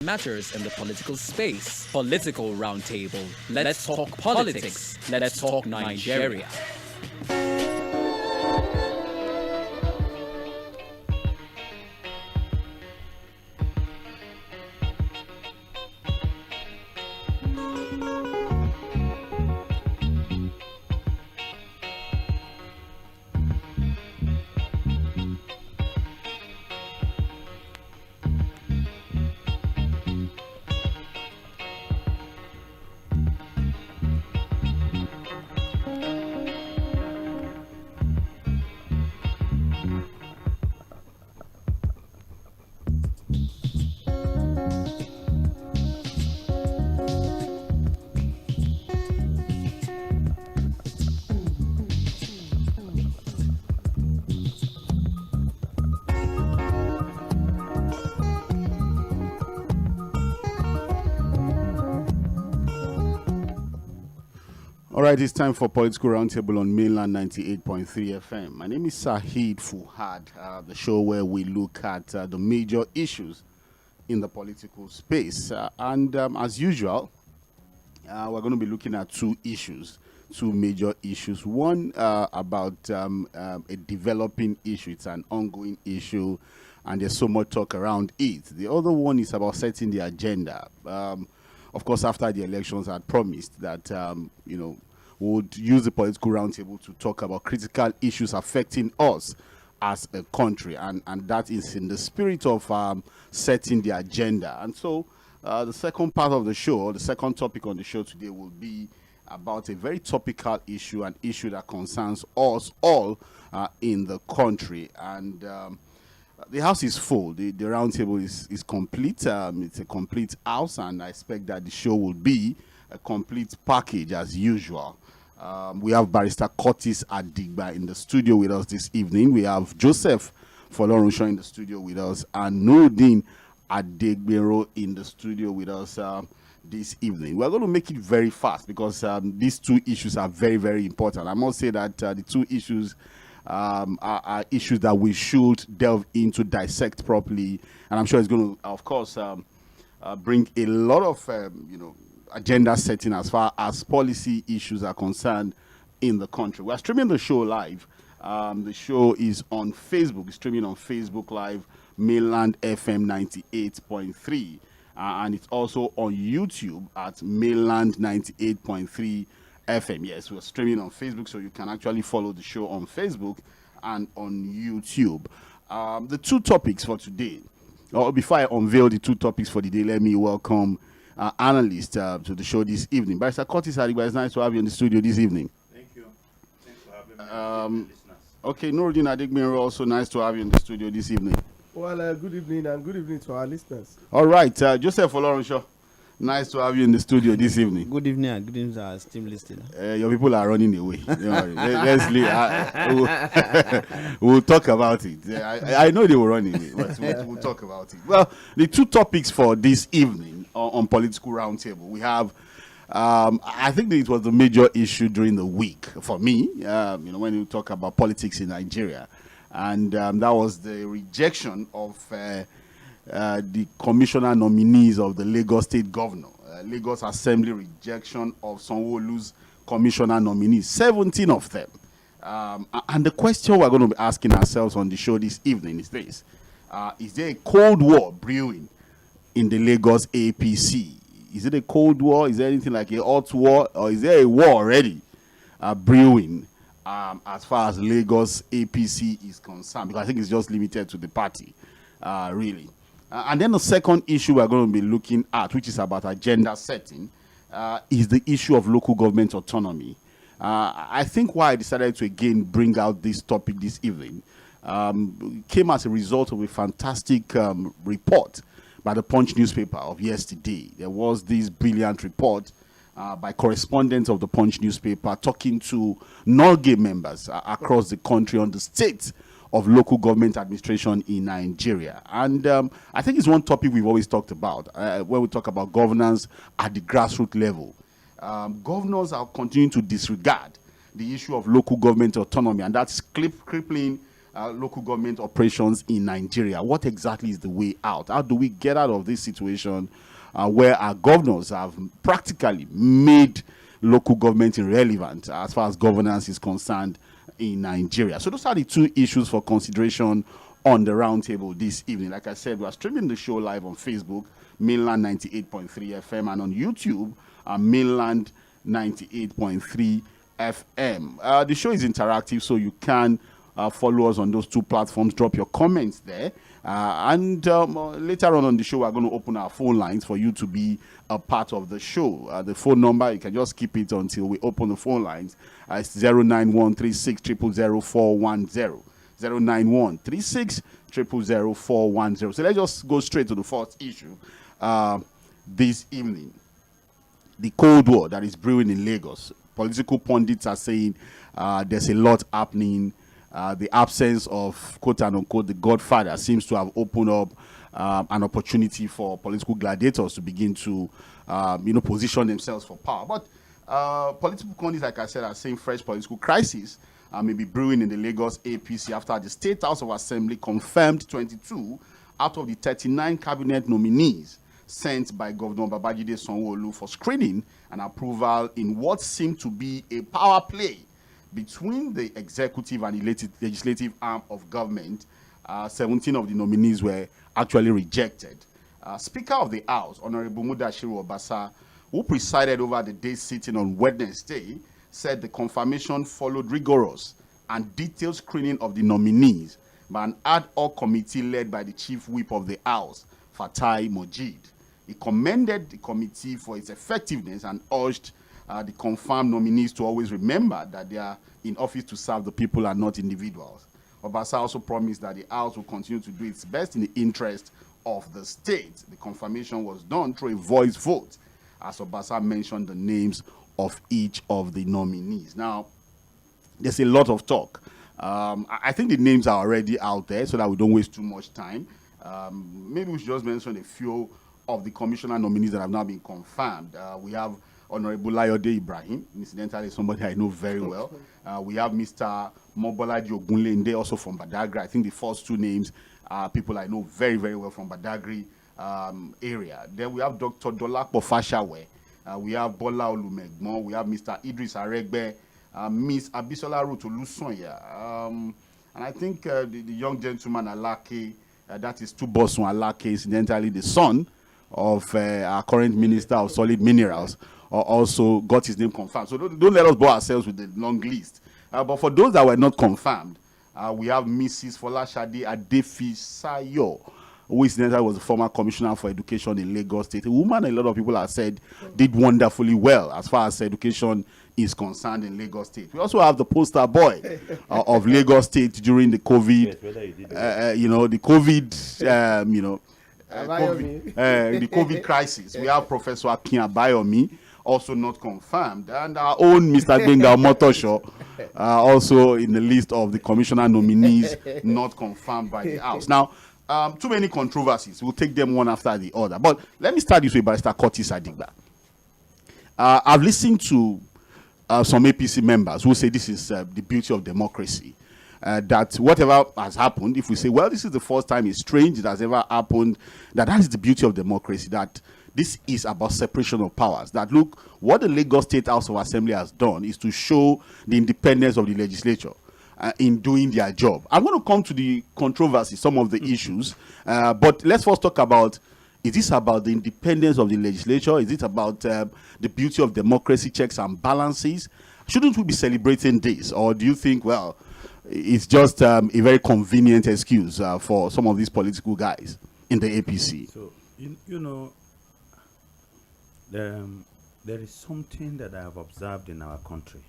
matters in the political space. Political Roundtable. Let's talk politics. Let's talk Nigeria. All right, it's time for Political Roundtable on Mainland 98.3 FM. My name is 𝐶𝐶, the show where we look at the major issues in the political space. As usual, we're going to be looking at two major issues. One about a developing issue. It's an ongoing issue, and there's so much talk around it. The other one is about setting the agenda. Of course, after the elections, I had promised that, would use the Political Roundtable to talk about critical issues affecting us as a country. And that is in the spirit of setting the agenda. And so the second part of the show, or the second topic on the show today, will be about a very topical issue, an issue that concerns us all in the country. And the house is full. The roundtable is complete. It's a complete house, and I expect that the show will be a complete package as usual. We have Barrister Curtis Adigba in the studio with us this evening. We have Joseph Folorunsho in the studio with us, and Nuruddin Adegbero in the studio with us this evening. We're going to make it very fast because these two issues are very, very important. I must say that the two issues are issues that we should delve into, dissect properly, and I'm sure it's going to, of course, bring a lot of, agenda setting as far as policy issues are concerned in the country. We're streaming the show live. The show is on Facebook. It's streaming on Facebook Live, Mainland FM 98.3. And it's also on YouTube at Mainland 98.3 FM. Yes, we're streaming on Facebook, so you can actually follow the show on Facebook and on YouTube. The two topics for today, or before I unveil the two topics for the day, let me welcome analyst to the show this evening. Barrister Curtis Adigba, it's nice to have you in the studio this evening. Thank you. Thanks for having me. Okay, Nuruddin Adegbero, also nice to have you in the studio this evening. Well, good evening, and good evening to our listeners. All right, Joseph Folorunsho, nice to have you in the studio this evening. Good evening, and good evening to our esteemed listener. Your people are running away. Don't worry. Let's leave. We'll talk about it. I know they will run away, but we'll talk about it. Well, the two topics for this evening on Political Roundtable, we have, I think that it was the major issue during the week for me, when you talk about politics in Nigeria. And that was the rejection of the commissioner nominees of the Lagos State Governor. Lagos Assembly rejection of Sanwo-Olu's commissioner nominees, 17 of them. And the question we're going to be asking ourselves on the show this evening is this. Is there a Cold War brewing in the Lagos APC? Is it a Cold War? Is there anything like a hot war? Or is there a war already brewing as far as Lagos APC is concerned? Because I think it's just limited to the party, really. And then the second issue we're going to be looking at, which is about agenda setting, is the issue of local government autonomy. I think why I decided to again bring out this topic this evening came as a result of a fantastic report by the Punch newspaper of yesterday. There was this brilliant report by correspondents of the Punch newspaper talking to NORGE members across the country on the state of local government administration in Nigeria. And I think it's one topic we've always talked about when we talk about governance at the grassroots level. Governors are continuing to disregard the issue of local government autonomy, and that's crippling local government operations in Nigeria. What exactly is the way out? How do we get out of this situation where our governors have practically made local government irrelevant as far as governance is concerned in Nigeria? So those are the two issues for consideration on the roundtable this evening. Like I said, we are streaming the show live on Facebook, Mainland 98.3 FM, and on YouTube, Mainland 98.3 FM. The show is interactive, so you can follow us on those two platforms. Drop your comments there. And later on the show, we're going to open our phone lines for you to be a part of the show. The phone number, you can just keep it until we open the phone lines. It's 09136000410. 09136000410. So let's just go straight to the first issue this evening. The Cold War that is brewing in Lagos. Political pundits are saying there's a lot happening. The absence of quote-unquote the Godfather seems to have opened up an opportunity for political gladiators to begin to position themselves for power. But political pundits, like I said, are saying fresh political crisis may be brewing in the Lagos APC after the State House of Assembly confirmed 22 out of the 39 cabinet nominees sent by Governor Babajide Sanwo-Olu for screening and approval in what seemed to be a power play between the executive and the legislative arm of government. 17 of the nominees were actually rejected. Speaker of the House, Honorable Mudashiru Obasa, who presided over the day sitting on Wednesday, said the confirmation followed rigorous and detailed screening of the nominees by an ad hoc committee led by the Chief Whip of the House, Fatai Mojid. He commended the committee for its effectiveness and urged the confirmed nominees to always remember that they are in office to serve the people and not individuals. Obasa also promised that the House will continue to do its best in the interest of the state. The confirmation was done through a voice vote, as Obasa mentioned the names of each of the nominees. Now, there's a lot of talk. I think the names are already out there so that we don't waste too much time. Maybe we should just mention a few of the commissioner nominees that have now been confirmed. We have Honorable Layode Ibrahim, incidentally somebody I know very well. We have Mr. Mobolaji Ogunlende, also from Badagry. I think the first two names are people I know very, very well from Badagry area. Then we have Dr. Dolapo Fashawe. We have Bola Olumegbon. We have Mr. Idris Aregbe, Miss Abisola Rutolusonya. And I think the young gentleman Alake, that is Tubosun Alake, incidentally the son of our current Minister of Solid Minerals, also got his name confirmed. So don't let us bore ourselves with the long list. But for those that were not confirmed, we have Mrs. Folashade Adefisayo, who incidentally was the former commissioner for education in Lagos State. A woman a lot of people have said did wonderfully well as far as education is concerned in Lagos State. We also have the poster boy of Lagos State during the COVID, the COVID crisis. We have Professor Akin Abayomi, also not confirmed, and our own Mr. Gbenga Omotosho, also in the list of the commissioner nominees not confirmed by the House. Now, too many controversies. We'll take them one after the other. But let me start this with Barrister Curtis Adigba. I've listened to some APC members who say this is the beauty of democracy. That whatever has happened, if we say, well, this is the first time it's strange it has ever happened, that is the beauty of democracy, that this is about separation of powers. That, look, what the Lagos State House of Assembly has done is to show the independence of the legislature in doing their job. I'm going to come to the controversy, some of the issues, but let's first talk about, is this about the independence of the legislature? Is it about the beauty of democracy, checks and balances? Shouldn't we be celebrating this? Or do you think, well, it's just a very convenient excuse for some of these political guys in the APC? So, there is something that I have observed in our country.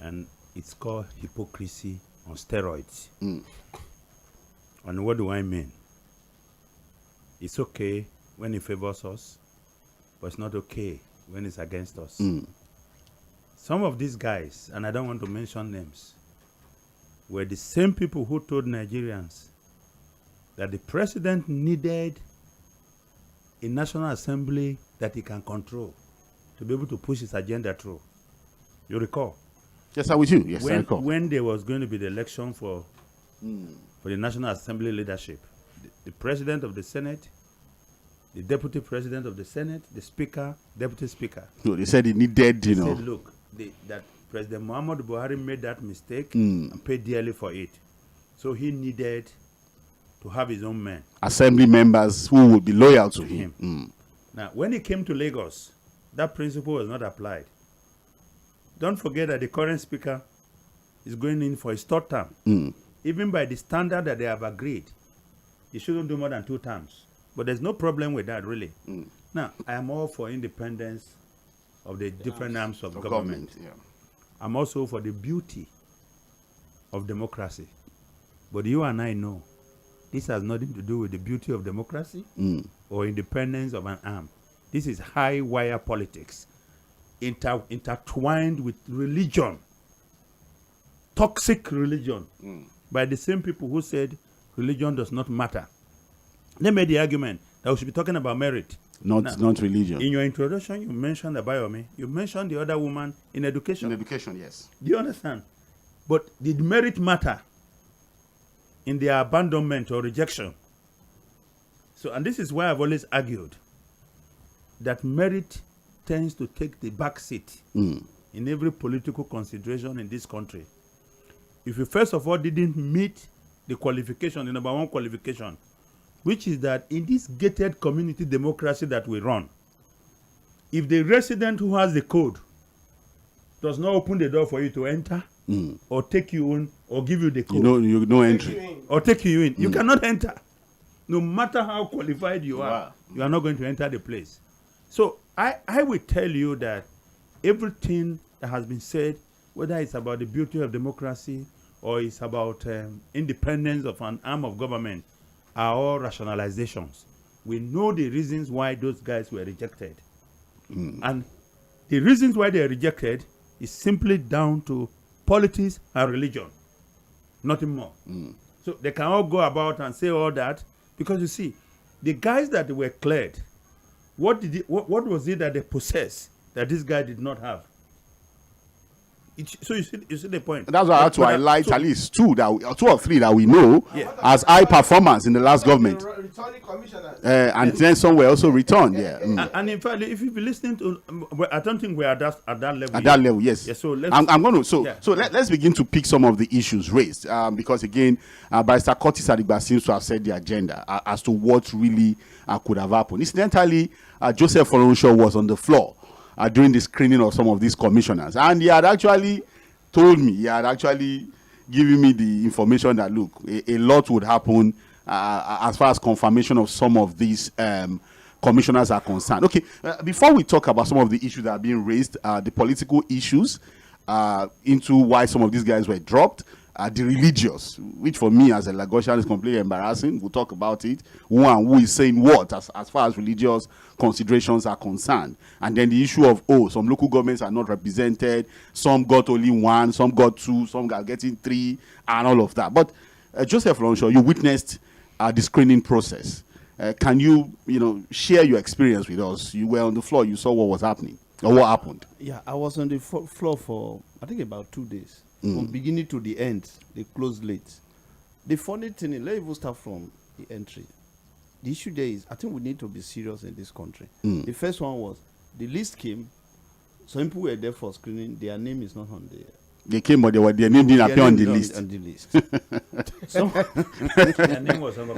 And it's called hypocrisy on steroids. And what do I mean? It's okay when it favors us, but it's not okay when it's against us. Some of these guys, and I don't want to mention names, were the same people who told Nigerians that the president needed a National Assembly that he can control to be able to push his agenda through. You recall? Yes, I with you. Yes, I when, recall. when there was going to be the election for the National Assembly leadership, the President of the Senate, the Deputy President of the Senate, the Speaker, Deputy Speaker. No, they said it needed, They said, look, that President Muhammadu Buhari made that mistake and paid dearly for it. So he needed to have his own men. Assembly members who would be loyal to him. Now, when he came to Lagos, that principle was not applied. Don't forget that the current speaker is going in for his third term. Even by the standard that they have agreed, he shouldn't do more than 2 terms. But there's no problem with that, really. Now, I am all for independence of the different arms of government. Yeah. I'm also for the beauty of democracy. But you and I know this has nothing to do with the beauty of democracy or independence of an arm. This is high wire politics. Intertwined with religion, toxic religion, by the same people who said religion does not matter. They made the argument that we should be talking about merit, not religion. In your introduction, you mentioned Abayomi. You mentioned the other woman in education. In education, yes. Do you understand? But did merit matter in their abandonment or rejection? So, and this is why I've always argued that merit tends to take the back seat in every political consideration in this country. If you first of all didn't meet the qualification, the number 1 qualification, which is that in this gated community democracy that we run, if the resident who has the code does not open the door for you to enter or take you in or give you the code, you no entry, or take you in, you cannot enter. No matter how qualified you are, you are not going to enter the place. So I will tell you that everything that has been said, whether it's about the beauty of democracy or it's about independence of an arm of government, are all rationalizations. We know the reasons why those guys were rejected. And the reasons why they are rejected is simply down to politics and religion. Nothing more. So they can all go about and say all that because you see, the guys that were cleared, what was it that they possessed that this guy did not have? So you see the point. That's why I had to highlight at least 2 or 3 that we know as high performance in the last government. Returning commissioners. And then some were also returned. And in fact, if you be listening to, I don't think we're at that level. At that level, yes. Yeah, so let's, I'm going to. So let's begin to pick some of the issues raised because again, Barrister 𝗪𝗪 seems to have set the agenda as to what really could have happened. Incidentally, Joseph Folorunshor was on the floor during the screening of some of these commissioners, and he had actually told me, given me the information that look, a lot would happen as far as confirmation of some of these commissioners are concerned. Okay, before we talk about some of the issues that are being raised, the political issues into why some of these guys were dropped, the religious, which for me as a Lagosian is completely embarrassing. We'll talk about it. Who is saying what as far as religious considerations are concerned. And then the issue of, some local governments are not represented. Some got only 1, some got 2, some are getting 3, and all of that. But Joseph Folorunshor, you witnessed the screening process. Can you, share your experience with us? You were on the floor. You saw what was happening or what happened. Yeah, I was on the floor for, I think, about 2 days. From beginning to the end, they closed late. The funny thing is, let's even start from the entry. The issue there is, I think we need to be serious in this country. The first one was, the list came, some people were there for screening, their name is not on there. They came, but their name didn't appear on the list. On the list. their name was on the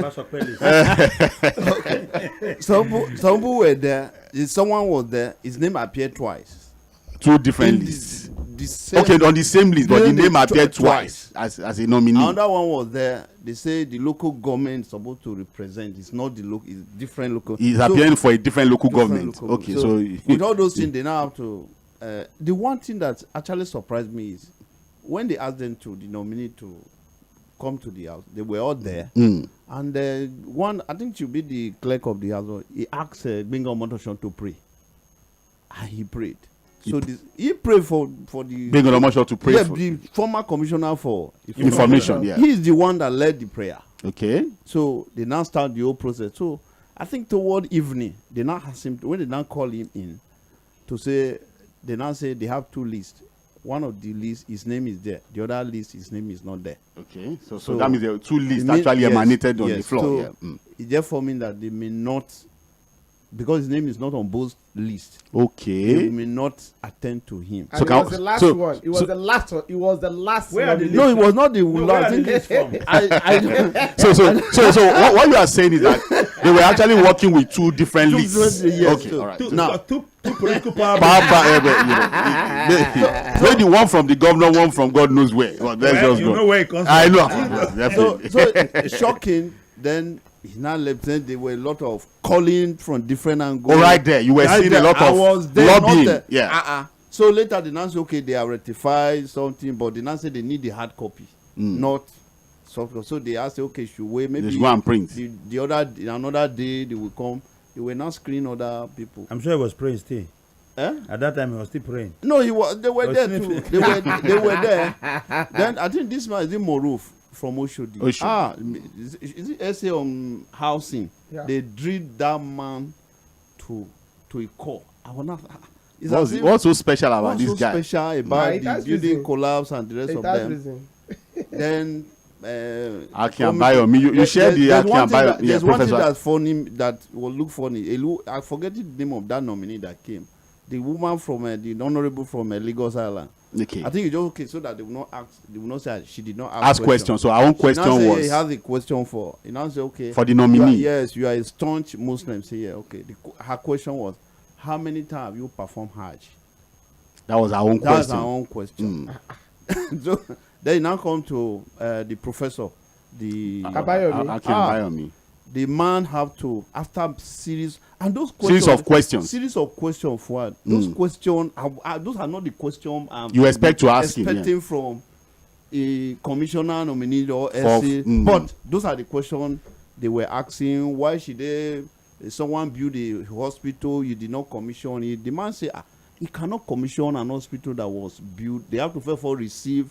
list. Some people were there, someone was there, his name appeared twice. 2 different lists. On the same list, but the name appeared twice as a nominee. Another one was there. They say the local government is supposed to represent. It's not the local. It's different local. He's appearing for a different local government. Okay, so with all those things, they now have to. The one thing that actually surprised me is when they asked them the nominee to come to the house. They were all there, and one, I think, should be the clerk of the house. He asked Gbenga Omotosho to pray, and he prayed. So he prayed for the Gbenga Omotosho to pray for the former commissioner for information. Yeah, he is the one that led the prayer. Okay. So they now start the whole process. So I think toward evening, they now ask him when they now call him in to say, they now say they have 2 lists. one of the lists, his name is there. The other list, his name is not there. Okay. So that means there are two lists It mean- actually yes, emanated on the yes. floor. So Yeah. it therefore means that they may not, because his name is not on both lists, they Okay. may not attend to him. And So it can- was the last so- one. It was so- the last one. It was the last Where are the one. No, it was not the No, where last. are the lists from? I So what you are saying is that they were actually working with two different Two lists. different- yes, Okay. two- All right. Two, Now- two political power. Maybe one from the governor, one from God knows where. Well, let's Well, just you go. know where it comes I from. know. so, Definitely. so shocking. Then he now left. Then there were a lot of calling from different angles. Oh, right there. You were Right seeing there. a lot I of was there, not lobbying. there. Yeah. So later they now say, okay, they have rectified something, but they now say they need the hard copy, not soft copy. So they asked, okay, should we maybe Just go and print. the other another day they will come. They will not screen other people. I'm sure he was praying still. Eh? At that time, he was still praying. No, he was. They were Was there it- too. They were there. Then I think this man is in Moruf from Oshodi. Oshodi. Is it essay on housing? Yeah. They drilled that man to a core. I will not. It's as if- What's so special about what's this so guy? special Nah, about it the has building reason. collapse and the rest It of has them? reason. Then 𝐾𝐈𝐓. You shared the there's one thing 𝐾𝐈𝐓. that- Yeah, there's one thing Professor. that's funny that will look funny. I forget the name of that nominee that came. The woman from the honorable from Lagos Island. Okay. I think it's just okay so that they will not ask. They will not say she did not Ask questions. So our own question She now say, was he has a question for. He now say okay. for the You are, nominee. yes, you are a staunch Muslim. Say yeah, okay. Her question was, how many times have you performed Hajj? That was our own That's question. our own question. So then you now come to the professor, the Abayomi. 𝐾𝐈𝐓. the man have to after series and those Series of questions. series of questions for what? Those questions those are not the questions You expect to ask him, yeah. expecting from a commissioner nominee or For- SC, but those are the questions they were asking. Why should they someone build a hospital you did not commission it? The man say he cannot commission an hospital that was built. They have to first of all receive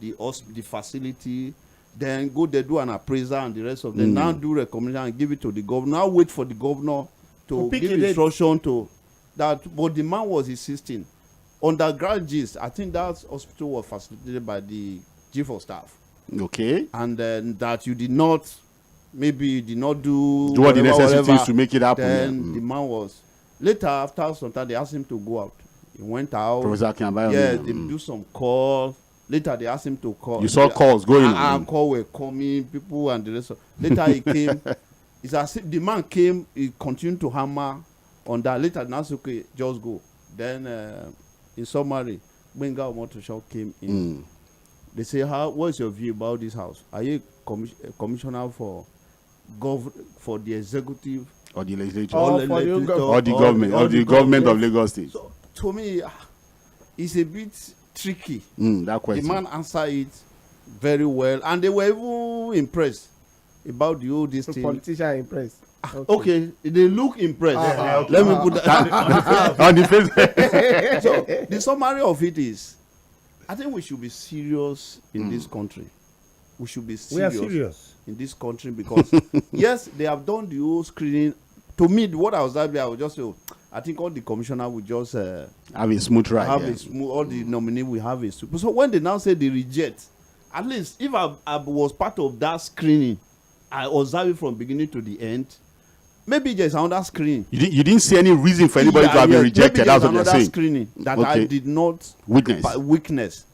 the facility, then go there do an appraisal and the rest of them. Now do recommendation and give it to the governor. Now wait for the governor to pick give a date. instruction to that. But the man was insisting. Underground gist, I think that hospital was facilitated by the chief of staff, Okay. and then that you did not, maybe you did not do Do all the whatever, necessary things whatever. to make it happen. Then Yeah. the man was later after some time they asked him to go out. He went out. Professor 𝐾𝐈𝐓. Yeah, they do some calls. Later they asked him to call. You saw calls going on. Call were coming, people and the rest of. Later he came. It's as if the man came. He continued to hammer on that. Later now said, okay, just go. Then in summary, Gbenga Omotosho came in. They say, what is your view about this house? Are you a commissioner for the executive Or the legislature. Or the for the legislature, Or the government. Or the government of Lagos State. So to me, it's a bit tricky. That The question. man answered it very well, and they were even impressed about the whole this The thing. politician are impressed. Okay, they look impressed. Let me put that. On the face. So the summary of it is, I think we should be serious in this country. We should be We are serious serious. in this country because yes, they have done the whole screening. To me, what I was having, I would just say, I think all the commissioner will just Have a smooth ride. have yeah. a smooth, all the nominee will have a smooth. So when they now say they reject, at least if I was part of that screening, I observe it from beginning to the end. Maybe there's another screening. You didn't see any reason for anybody to have been rejected. Maybe That's there's what they're another saying. screening that I Okay. did not Witness. witness.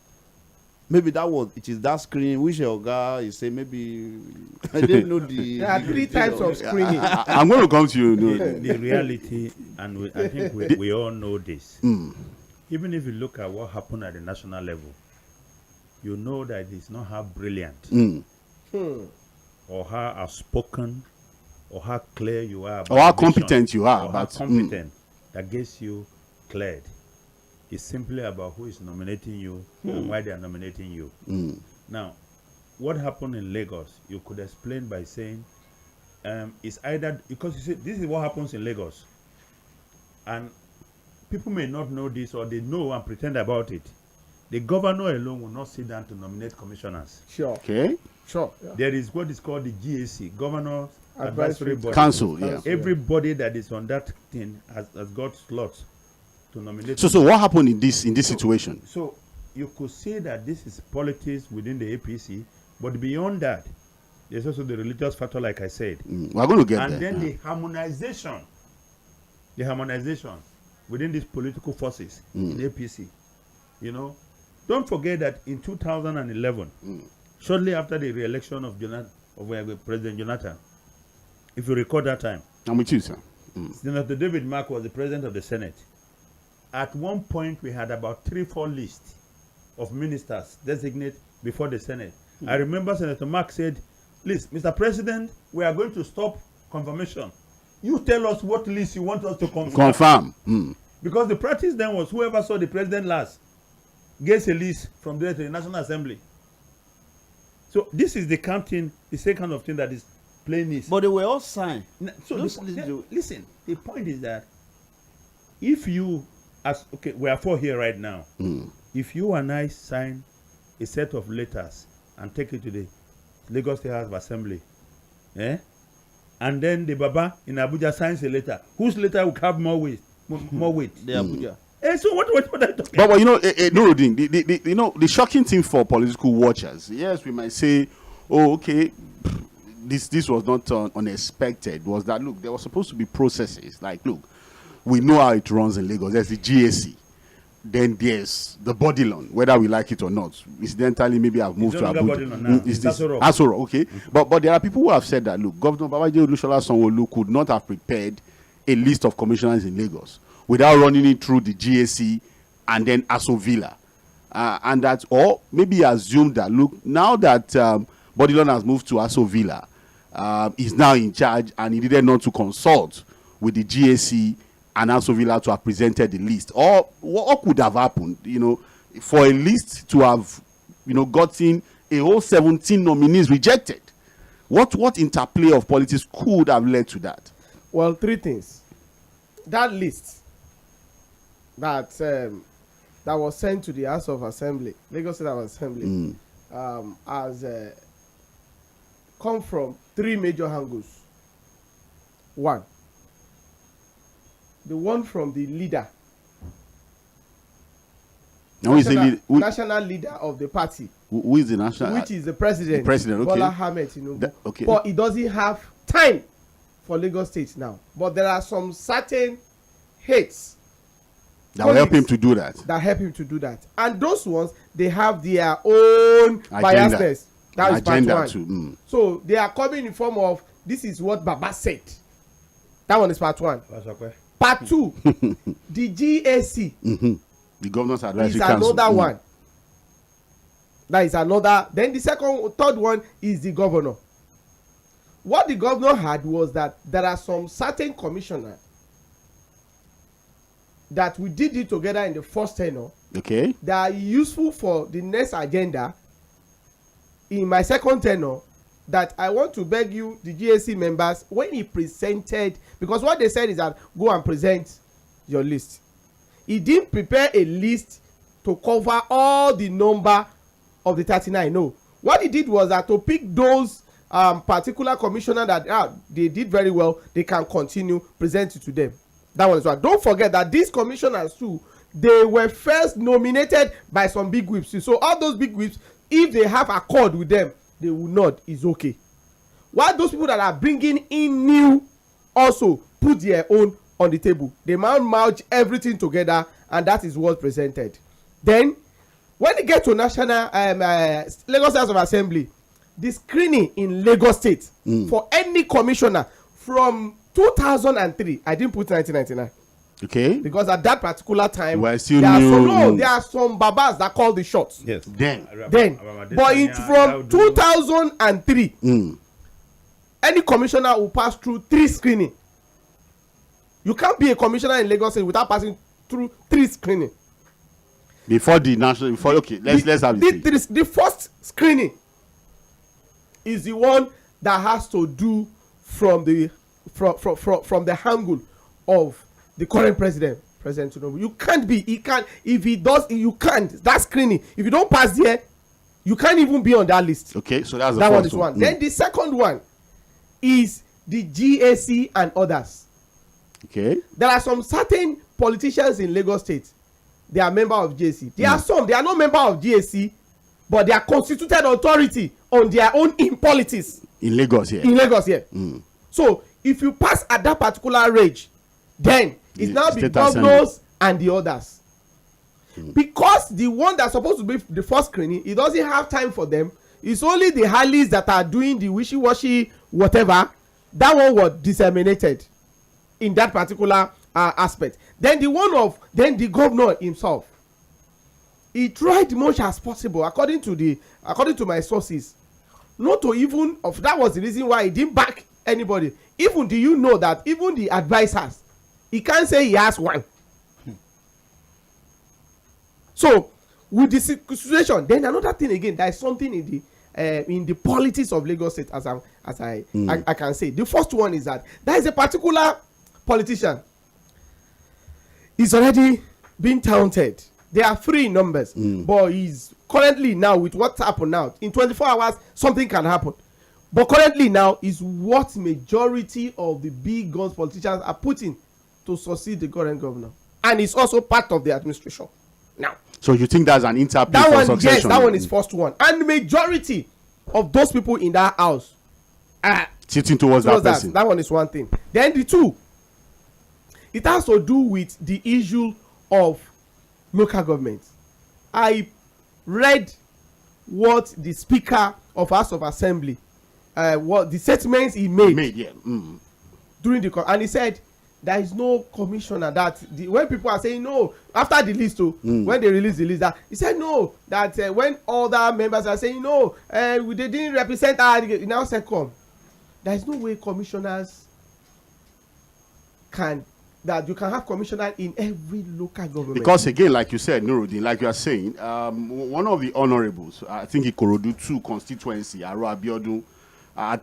Maybe it is that screening which Oga is saying maybe I didn't know the. There are three types of screening. I'm going to come to you. The reality, and I think we all know this. Even if you look at what happened at the national level, you know that it's not how brilliant or how outspoken or how clear you are about Or how the mission, competent you are or about- how competent that gets you cleared. It's simply about who is nominating you and why they are nominating you. Now, what happened in Lagos, you could explain by saying it's either, because you see, this is what happens in Lagos. And people may not know this, or they know and pretend about it. The governor alone will not sit down to nominate commissioners. Sure. Okay. Sure. Yeah. There is what is called the GAC, Governor Advisory Advisory Body. Council, yeah. Everybody that is on that thing has got slots to nominate. So what happened in this situation? So you could say that this is politics within the APC, but beyond that, there's also the religious factor, like I said. We're going to get And there. then the harmonization within these political forces in the APC. You know, don't forget that in 2011, shortly after the re-election of President Jonathan, if you recall that time, I'm with you, sir. Senator David Mark was the president of the Senate. At one point, we had about 3-4 lists of ministers designated before the Senate. I remember Senator Mark said, "Listen, Mr. President, we are going to stop confirmation. You tell us what list you want us to confirm." Because the practice then was whoever saw the president last gets a list from there to the National Assembly. So this is the same kind of thing that is playing this. But they were all signed. So listen, the point is that if you, we are 4 here right now. If you and I sign a set of letters and take it to the Lagos State House of Assembly, and then the Baba in Abuja signs a letter, whose letter will have more weight? The Abuja. So what are you talking But you know, Nuruddin, the shocking thing for political watchers, yes, we might say, oh, okay, this was not unexpected, was that, look, there was supposed to be processes. Like, look, we know how it runs in Lagos. There's the GAC. Then there's the body loan, whether we like it or not. Incidentally, maybe I've moved to Abuja. Is this Asoro? Okay. But there are people who have said that, look, Governor Babajide Olushola Sanwo-Olu could not have prepared a list of commissioners in Lagos without running it through the GAC and then Aso Villa. And that, or maybe assumed that, look, now that Bodilon has moved to Aso Villa, he's now in charge and he needed not to consult with the GAC and Aso Villa to have presented the list. Or what could have happened, for a list to have, gotten a whole 17 nominees rejected? What interplay of politics could have led to that? Well, 3 things. That list that was sent to the House of Assembly, Lagos State House of Assembly, has come from 3 major angles. 1, the one from the leader, national leader of the party. Who is the national? Which is the president. President, okay. Bola Ahmed Tinubu. Okay. But he doesn't have time for Lagos State now. But there are some certain hates that will help him to do that. And those ones, they have their own biasness. That is part 1. Too. So they are coming in form of, this is what Baba said. That one is part 1. Part 2, the GAC. The Governor's Advisory is Council. Another one. That is another. Then the third one is the governor. What the governor had was that there are some certain commissioners that we did it together in the first tenure. Okay. That are useful for the next agenda in my second tenure, that I want to beg you, the GAC members, when he presented, because what they said is that go and present your list. He didn't prepare a list to cover all the number of the 39. No. What he did was that to pick those particular commissioner that they did very well, they can continue, present it to them. That one is one. Don't forget that these commissioners too, they were first nominated by some big whips. So all those big whips, if they have accord with them, they will nod, is okay. While those people that are bringing in new also put their own on the table. They merge everything together, and that is what's presented. Then when you get to national Lagos House of Assembly, the screening in Lagos State for any commissioner from 2003, I didn't put 1999. Okay. Because at that particular time, there are some babas that call the shots. Yes. Then, but from 2003, any commissioner will pass through 3 screening. You can't be a commissioner in Lagos State without passing through 3 screening. Before the national, let's have the first screening is the one that has to do from the angle of the current president, President Tinubu. You can't be. He can't. If he does, you can't. That screening. If you don't pass there, you can't even be on that list. Okay, so that's the that first one is one. Then the second one is the GAC and others. Okay. There are some certain politicians in Lagos State they are member of GAC. There are some, they are not member of GAC, but they are constituted authority on their own in politics. In Lagos here. In Lagos here. So if you pass at that particular range, then it's now the governors and the others. Because the one that's supposed to be the first screening, it doesn't have time for them. It's only the Harleys that are doing the wishy-washy whatever. That one was disseminated in that particular aspect. Then the governor himself, he tried much as possible, according to my sources, not to even of that was the reason why he didn't back anybody. Even do you know that even the advisors, he can't say he has one. So with the situation, then another thing again, there is something in the politics of Lagos State, as I can say. The first one is that there is a particular politician. He's already been taunted. There are 3 numbers, but he's currently now with what's happened now. In 24 hours, something can happen. But currently now is what majority of the big guns politicians are putting to succeed the current governor, and it's also part of the administration now. So you think that's an interplay for succession? Yes, that one is first one, and the majority of those people in that house are sitting towards that person. That one is one thing. Then the 2, it has to do with the issue of local government. I read what the Speaker of House of Assembly, what the statements he made during the and he said there is no commissioner that when people are saying no after the list when they release the list, that he said no, that when other members are saying no, they didn't represent our, now second, there is no way commissioners that you can have commissioner in every local government. Because again, like you said, Nuruddin, like you are saying, one of the honorables, I think Ikorodu 2 constituency, Aro Abiodun,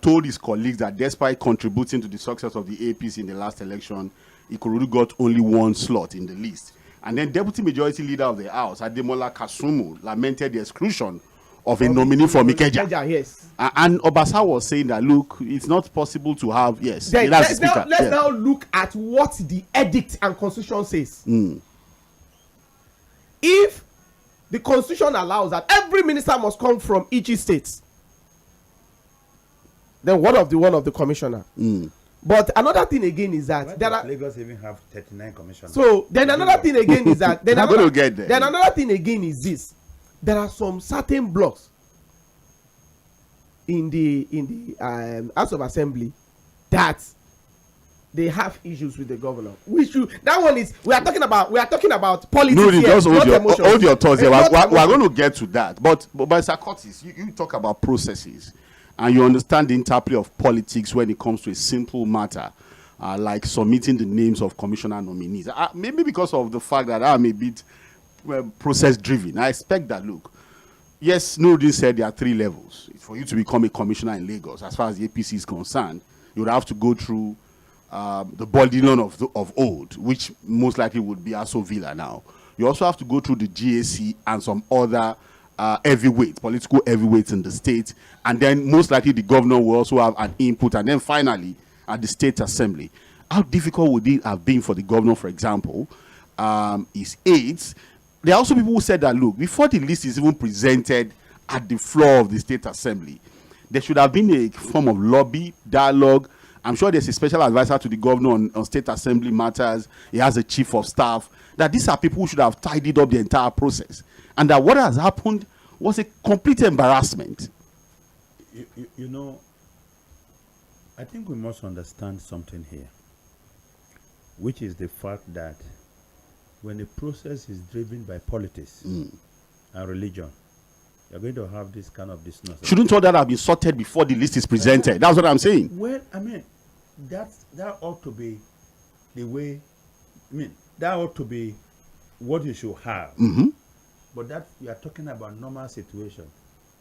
told his colleagues that despite contributing to the success of the APC in the last election, Ikorodu got only 1 slot in the list. And then Deputy Majority Leader of the House, Ademola Kasumu, lamented the exclusion of a nominee from Ikeja. Yes. And Obasa was saying that, look, it's not possible to have, yes. Then, let's now look at what the edict and constitution says. If the constitution allows that every minister must come from each state, then one of the commissioner. But another thing again is that there are Lagos even have 39 commissioners. So then another thing again is that then another thing again is this: there are some certain blocks in the House of Assembly that they have issues with the governor. We are talking about politics. No, here, just hold your thoughts here. We're going to get to that. But by Sir Curtis, you talk about processes. And you understand the interplay of politics when it comes to a simple matter like submitting the names of commissioner nominees. Maybe because of the fact that I'm a bit process driven. I expect that, look, yes, Nuruddin said there are 3 levels. For you to become a commissioner in Lagos, as far as the APC is concerned, you would have to go through the Bodilon of old, which most likely would be Aso Villa now. You also have to go through the GAC and some other political heavyweights in the state, and then most likely the governor will also have an input, and then finally at the state assembly. How difficult would it have been for the governor, for example, his aides? There are also people who said that, look, before the list is even presented at the floor of the state assembly, there should have been a form of lobby, dialogue. I'm sure there's a special advisor to the governor on state assembly matters. He has a chief of staff. That these are people who should have tidied up the entire process. And that what has happened was a complete embarrassment. You know, I think we must understand something here, which is the fact that when the process is driven by politics and religion, you're going to have this kind of dissonance. Shouldn't all that have been sorted before the list is presented? That's what I'm saying. Well, I mean, that ought to be the way, that ought to be what you should have. But that we are talking about normal situation.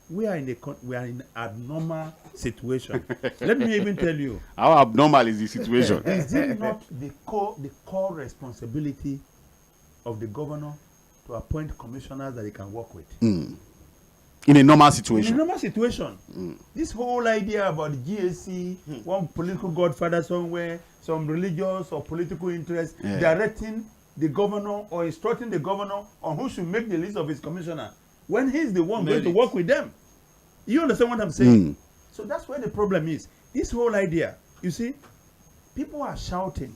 We are in abnormal situation. Let me even tell you. How abnormal is the situation? Is it not the core responsibility of the governor to appoint commissioners that he can work with? In a normal situation. In a normal situation. This whole idea about the GAC, one political godfather somewhere, some religious or political interest directing the governor or instructing the governor on who should make the list of his commissioner when he's the one going to work with them. You understand what I'm saying? So that's where the problem is. This whole idea, you see, people are shouting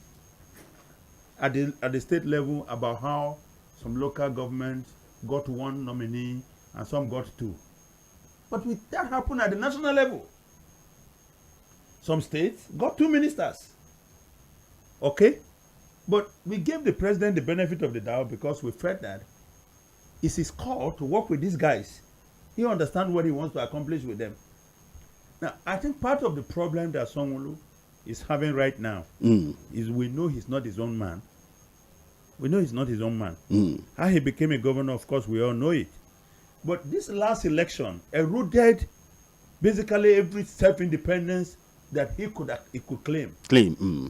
at the state level about how some local governments got one nominee and some got two. But that happened at the national level. Some states got 2 ministers. Okay? But we gave the president the benefit of the doubt because we felt that it's his call to work with these guys. He understands what he wants to accomplish with them. Now, I think part of the problem that Sanwo-Olu is having right now is we know he's not his own man. We know he's not his own man. How he became a governor, of course, we all know it. But this last election eroded basically every self-independence that he could claim.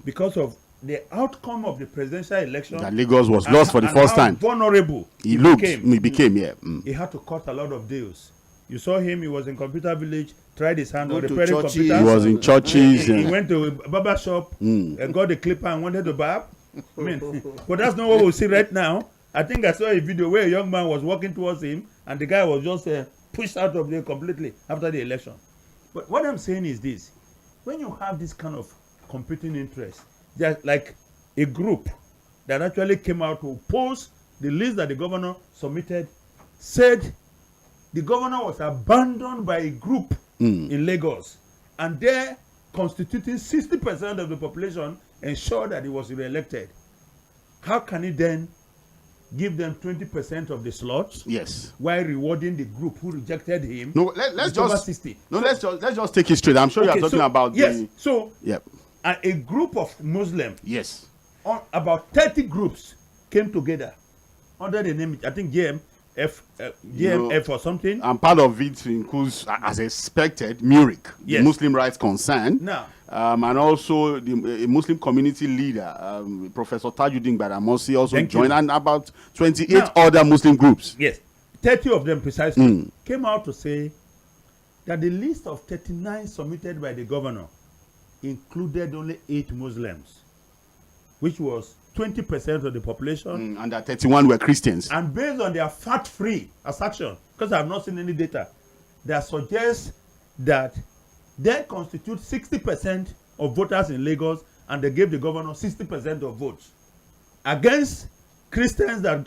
Because of the outcome of the presidential election. That Lagos was lost for the first time. Vulnerable He became. He had to cut a lot of deals. You saw him, he was in Computer Village, tried his hand on repairing computers. He was in churches. He went to a barber shop and got the clipper and wanted to barb. I mean, but that's not what we see right now. I think I saw a video where a young man was walking towards him and the guy was just pushed out of there completely after the election. But what I'm saying is this. When you have this kind of competing interests, there's like a group that actually came out to oppose the list that the governor submitted, said the governor was abandoned by a group in Lagos, and they're constituting 60% of the population, ensured that he was re-elected. How can he then give them 20% of the slots? Yes. While rewarding the group who rejected him? No, let's just take it straight. I'm sure you are talking about a group of Muslims. Yes. About 30 groups came together under the name, I think GMF or something. And part of it includes, as expected, MURIC, the Muslim Rights Concern. Now, and also a Muslim community leader, Professor Tajuddin Badamosi, also joined, and about 28 other Muslim groups. Yes, 30 of them precisely came out to say that the list of 39 submitted by the governor included only 8 Muslims, which was 20% of the population. And that 31 were Christians. And based on their fact-free assertion, because I have not seen any data, that suggests that they constitute 60% of voters in Lagos, and they gave the governor 60% of votes, against Christians that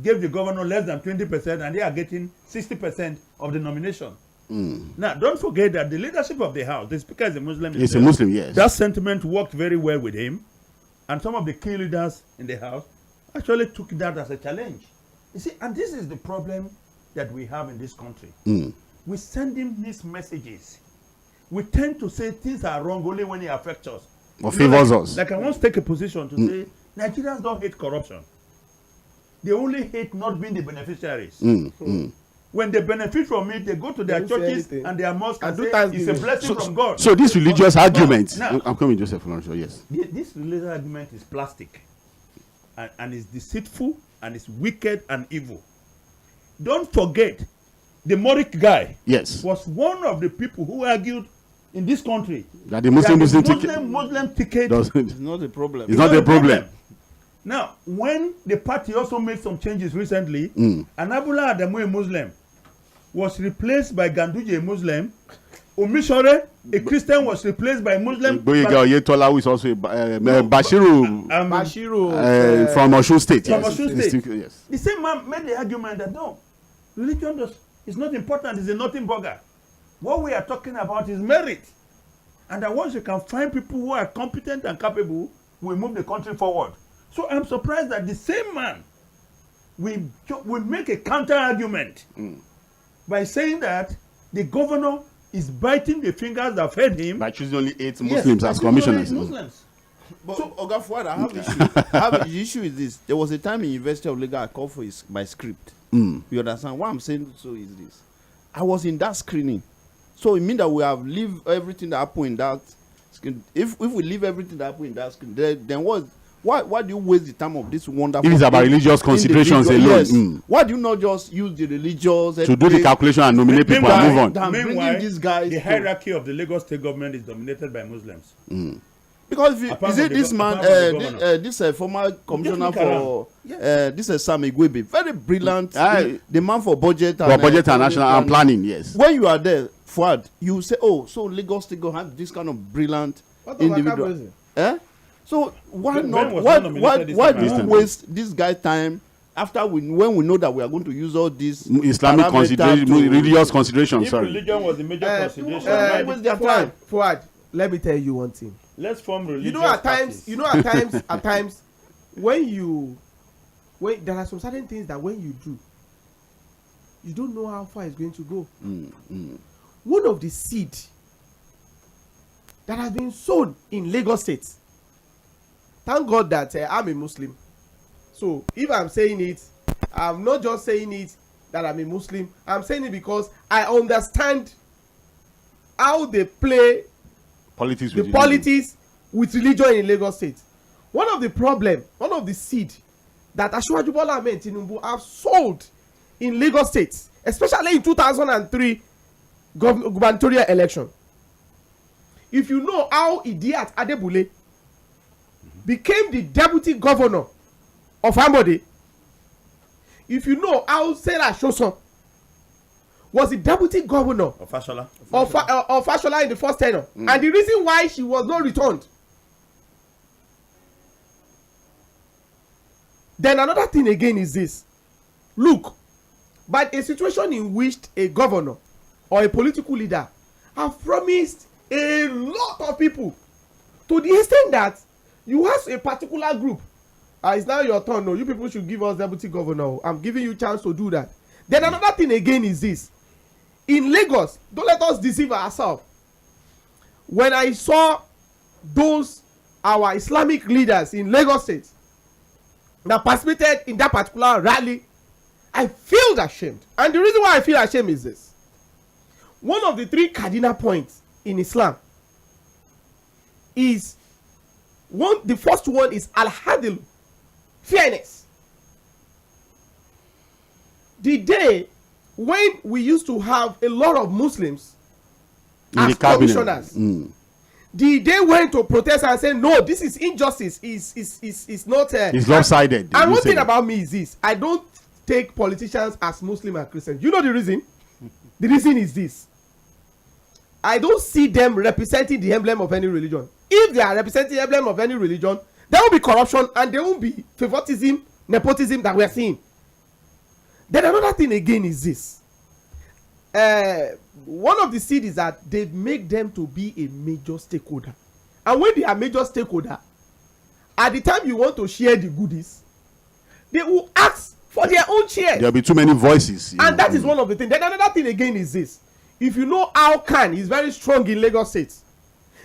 gave the governor less than 20%, and they are getting 60% of the nomination. Now, don't forget that the leadership of the House, the Speaker is a Muslim. He's a Muslim, yes. That sentiment worked very well with him. And some of the key leaders in the House actually took that as a challenge. You see, and this is the problem that we have in this country. We send him these messages. We tend to say things are wrong only when it affects us. Or favors us. Like I once take a position to say, Nigerians don't hate corruption. They only hate not being the beneficiaries. When they benefit from it, they go to their churches and their mosques and say it's a blessing from God. So this religious argument, I'm coming, Joseph Lawrence, yes. This religious argument is plastic, and it's deceitful, and it's wicked and evil. Don't forget, the Morik guy was one of the people who argued in this country that the Muslim ticket is not a problem. It's not a problem. Now, when the party also made some changes recently, and Abula Adamu, a Muslim, was replaced by Ganduje, a Muslim, Omishore, a Christian, was replaced by a Muslim. Gboyega Oyetola, who is also Bashiru from Osun State. From Osun State. Yes. The same man made the argument that no, religion is not important, it's a nothing burger. What we are talking about is merit. And that once you can find people who are competent and capable, we move the country forward. So I'm surprised that the same man will make a counter argument by saying that the governor is biting the fingers that fed him by choosing only 8 Muslims as commissioners. But so, Oga Fuad, I have the issue is this. There was a time in University of Lagos I called for my script. You understand? What I'm saying so is this. I was in that screening. So it means that we have leave everything that happened in that screen. If we leave everything that happened in that screen, then what? Why do you waste the time of this wonderful? It is about religious considerations alone. Yes. Why do you not just use the religious to do the calculation and nominate people and move on? Meanwhile, these guys, the hierarchy of the Lagos state government is dominated by Muslims. Because if you, Apart is from it the this go- man, apart from the governor. this former commissioner look around. for this 𝐶𝐶𝐵 𝐸𝐴, very brilliant, the man for budget For budget and national and planning, yes. When you are there, Fuad, you say, oh, so Lagos State go have this kind of brilliant What of individual. Akabueze? Eh? So why Ben not? was Why not nominated this why time do you around. waste this guy's time after when we know that we are going to use all these Islamic parameters consideration, to- religious consideration, If sorry. religion was the major consideration, why waste their time? Fuad, let me tell you one thing. let's form religious You know, at parties. times, at times, when there are some certain things that when you do, you don't know how far it's going to go. One of the seed that has been sown in Lagos State. Thank God that I'm a Muslim. So if I'm saying it, I'm not just saying it that I'm a Muslim. I'm saying it because I understand how they play Politics the with politics with religion in Lagos State. One of the seed that Asiwaju Bola Ahmed Tinubu have sold in Lagos State, especially in 2003 gubernatorial election. If you know how Idiat Adebule became the deputy governor of Ambode, if you know how Sarah Shoson was the deputy governor Of Fashola. of Fashola in the first tenure, and the reason why she was not returned. Then another thing again is this. Look, but a situation in which a governor or a political leader have promised a lot of people to the extent that you ask a particular group, it's now your turn, no, you people should give us deputy governor, I'm giving you chance to do that. Then another thing again is this. In Lagos, don't let us deceive ourselves. When I saw our Islamic leaders in Lagos State that participated in that particular rally, I feel ashamed. And the reason why I feel ashamed is this. One of the 3 cardinal points in Islam is the first one is al-hadil, fairness. The day when we used to have a lot of Muslims In as the cabinet. commissioners, they went to protest and say no, this is injustice, is not It's lopsided. And You one say thing that. about me is this: I don't take politicians as Muslim and Christian. You know the reason? The reason is this: I don't see them representing the emblem of any religion. If they are representing the emblem of any religion, there will be corruption and there will be favoritism, nepotism that we are seeing. Then another thing again is this. One of the seeds is that they make them to be a major stakeholder. And when they are major stakeholder, at the time you want to share the goodies, they will ask for their own share. There'll be too many voices. And that is one of the things. Then another thing again is this. If you know how Khan is very strong in Lagos State,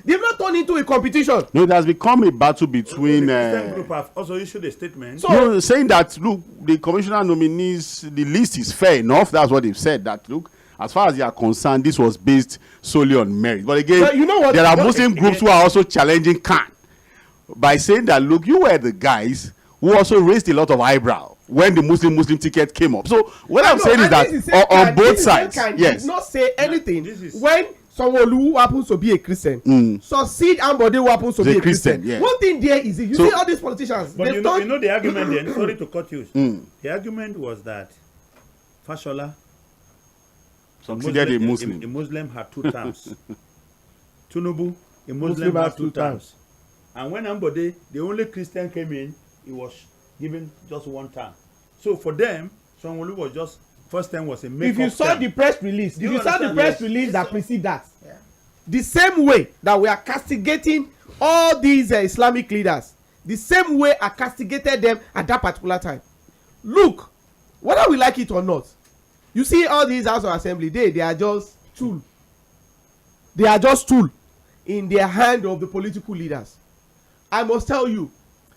they've not turned into a competition. No, it has become a battle between. The Christian group have also issued a statement. So- No, saying that, look, the commissioner nominees, the list is fair enough. That's what they've said. That, look, as far as they are concerned, this was based solely on merit. But again, But you know what- there are what- Muslim groups who are also challenging Khan by saying that, look, you were the guys who also raised a lot of eyebrow when the Muslim ticket came up. So what I'm saying is that on both sides, yes. did not say anything this is- when Sanwo-Olu, who happens to be a Christian, succeed Ambode, who happens to The be a Christian. Christian, yeah. One thing there is, you So- see all these politicians, But they've you done. know the argument then, sorry to cut you. The argument was that Fashola Succeeded a Muslim. A Muslim had 2 terms. Tinubu, a Muslim had 2 terms. And when Ambode, the only Christian came in, he was given just 1 term. So for them, Sanwo-Olu was just, first term was a make-up If you saw term. the press release, Do you if you saw the understand? press Yes. release that precede that, the same way that we are castigating all these Islamic leaders, the same way I castigated them at that particular time. Look, whether we like it or not, you see all these House of Assembly, they are just tool. They are just tool in the hand of the political leaders. I must tell you,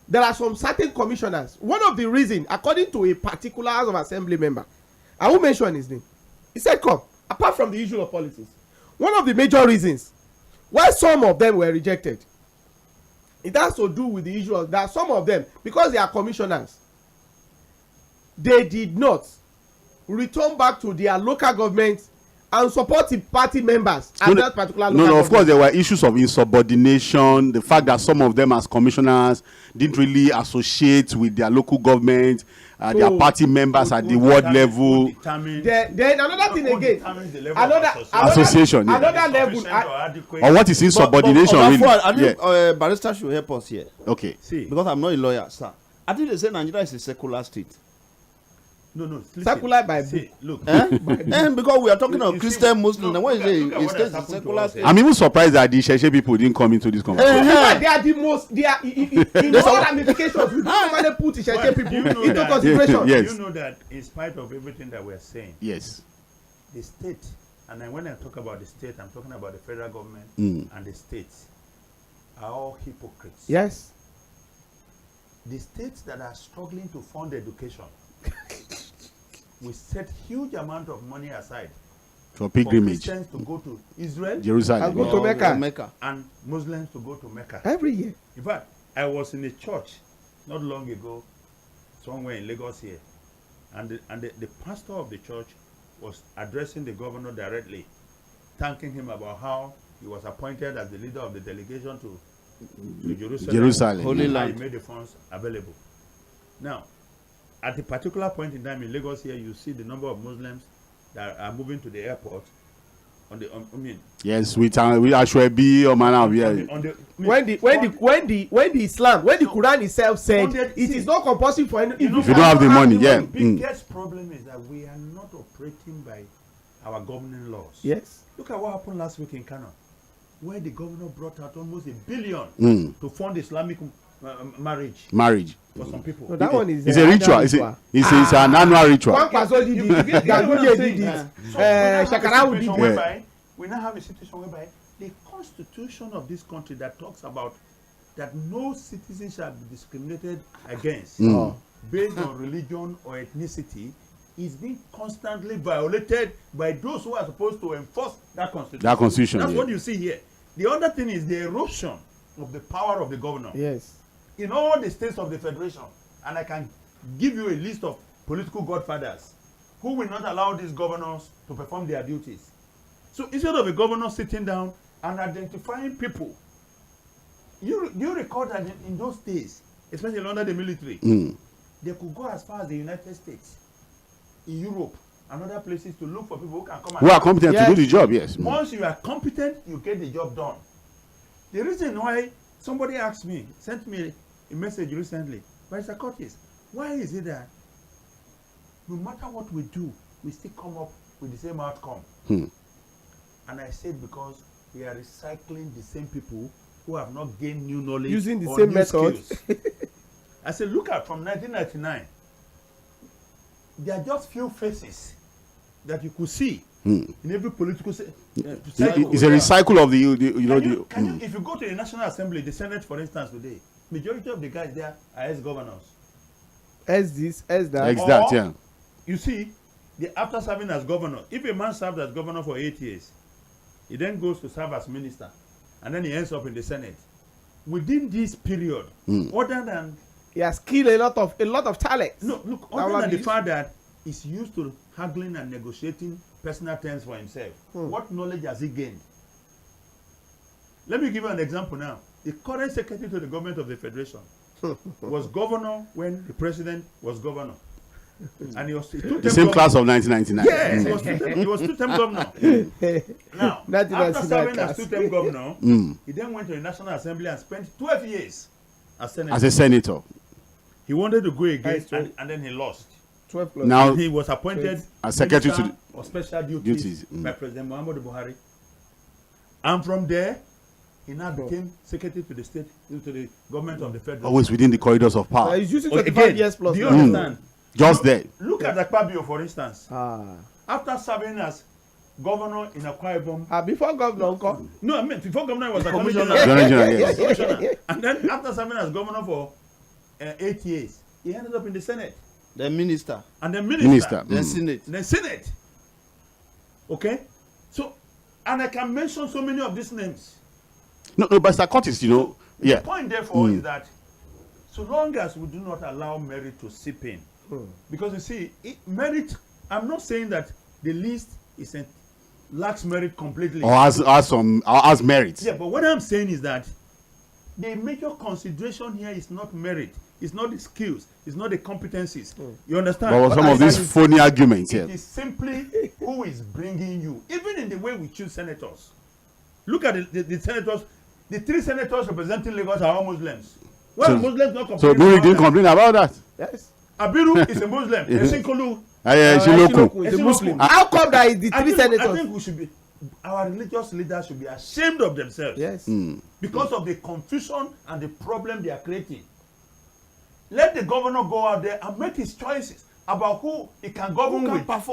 there are some certain commissioners. One of the reasons, according to a particular House of Assembly member, I won't mention his name, he said, come, apart from the issue of politics, one of the major reasons why some of them were rejected, it has to do with the issue of that some of them, because they are commissioners, they did not return back to their local government and support the party members at that particular local No, of course government. there were issues of insubordination, the fact that some of them as commissioners didn't really associate with their local government, their party members at the ward level. Then another thing again, Association, yeah. another level. Or what is insubordination really? I think barrister should help us here. Okay. See, because I'm not a lawyer, sir. I think they say Nigeria is a secular state. No. Secular by book. Look. Because we are talking of Christian, Muslim. And what is it? Look It at states what it's has secular happened state. I'm even surprised that the 𝐶𝐶 people didn't come into this conversation. They are the most. They are in all ramifications. We don't normally put the 𝐶𝐶 people You know into that- consideration. Yes. You know that in spite of everything that we're saying, Yes. the state, and then when I talk about the state, I'm talking about the federal government and the states, are all hypocrites. Yes. The states that are struggling to fund education, we set huge amount of money aside For for pilgrimage. Christians to go to Israel Jerusalem. I'll go to yeah. Mecca. and Muslims to go to Mecca. Every year. In fact, I was in a church not long ago, somewhere in Lagos here, and the pastor of the church was addressing the governor directly, thanking him about how he was appointed as the leader of the delegation to Jerusalem. Holy and how land. he made the funds available. Now, at a particular point in time in Lagos here, you see the number of Muslims that are moving to the airport on the Yes, with 𝐴𝐶𝐵 or man of yeah. When the Islam, when the Quran itself said it is not compulsory for any. If you don't have the money, yeah. The biggest problem is that we are not operating by our governing laws. Yes. Look at what happened last week in Kano, where the governor brought out almost $1 billion to fund Islamic marriage for some people. No, that one is. It's a ritual. It's an annual ritual. One person did it. Ganduje did it. Shakarawu did it. Whereby we now have a situation whereby the constitution of this country that talks about that no citizen shall be discriminated against based on religion or ethnicity is being constantly violated by those who are supposed to enforce that constitution. That constitution. That's yeah. what you see here. The other thing is the erosion of the power of the governor. Yes. In all the states of the federation, and I can give you a list of political godfathers who will not allow these governors to perform their duties. So instead of a governor sitting down and identifying people, you recall that in those days, especially under the military, they could go as far as the United States, in Europe, and other places to look for people who can come and Who are competent to do the job, yes. once you are competent, you get the job done. The reason why somebody asked me, sent me a message recently, Mr. Curtis, why is it that no matter what we do, we still come up with the same outcome? And I said because we are recycling the same people who have not gained new knowledge Using the or same new method. skills. I said, look at from 1999, there are just few faces that you could see in every political cycle. It's a recycle of the If you go to the National Assembly, the Senate, for instance, today, majority of the guys there are ex-governors. As this, as that. Exact, yeah. You see, after serving as governor, if a man served as governor for 8 years, he then goes to serve as minister, and then he ends up in the Senate. Within this period, other than He has killed a lot of talent. no, look, other than the fact that he's used to haggling and negotiating personal terms for himself, what knowledge has he gained? Let me give you an example now. The current secretary to the government of the federation was governor when the president was governor. And he was The same class of 1999. Yes, he was two-term governor. Now, after serving as two-term governor, he then went to the National Assembly and spent 12 years as senator. As a senator. He wanted to go again, and then he lost. 12 plus. Now, He was appointed as secretary to Minister of Special Duties by President Muhammadu Buhari. And from there, he now became secretary to the state, to the government of the federal. always within the corridors of power. He's using Again, 25 years plus. do you now. understand? Just there. Look at 𝗪𝗪𝑝, for instance. Ah. After serving as governor in 𝐾𝐻𝐿, Before governor, uncle. no, I mean before governor he was a Commissioner. commissioner. Yes. Commissioner. And then after serving as governor for 8 years, he ended up in the Senate The minister. and then Minister. The Senate. the Senate. Okay, so and I can mention so many of these names. No, but Mr. Curtis, The yeah. point therefore is that so long as we do not allow merit to seep in, because you see, merit, I'm not saying that the list is lacks merit completely. Or has merit. Yeah, but what I'm saying is that the major consideration here is not merit, it's not the skills, it's not the competencies. You understand? But some of these phony arguments here. It is simply who is bringing you. Even in the way we choose senators. Look at the senators. The 3 senators representing Lagos are all Muslims. Why are Muslims not complaining? So Nuri didn't complain about that. Yes. Abiru is a Muslim. Esinkolu Shiloku. is a Muslim. How come that is the 3 senators? I think we should be, our religious leaders should be ashamed of themselves. Yes. Because of the confusion and the problem they are creating. Let the governor go out there and make his choices about who he can govern with. It's as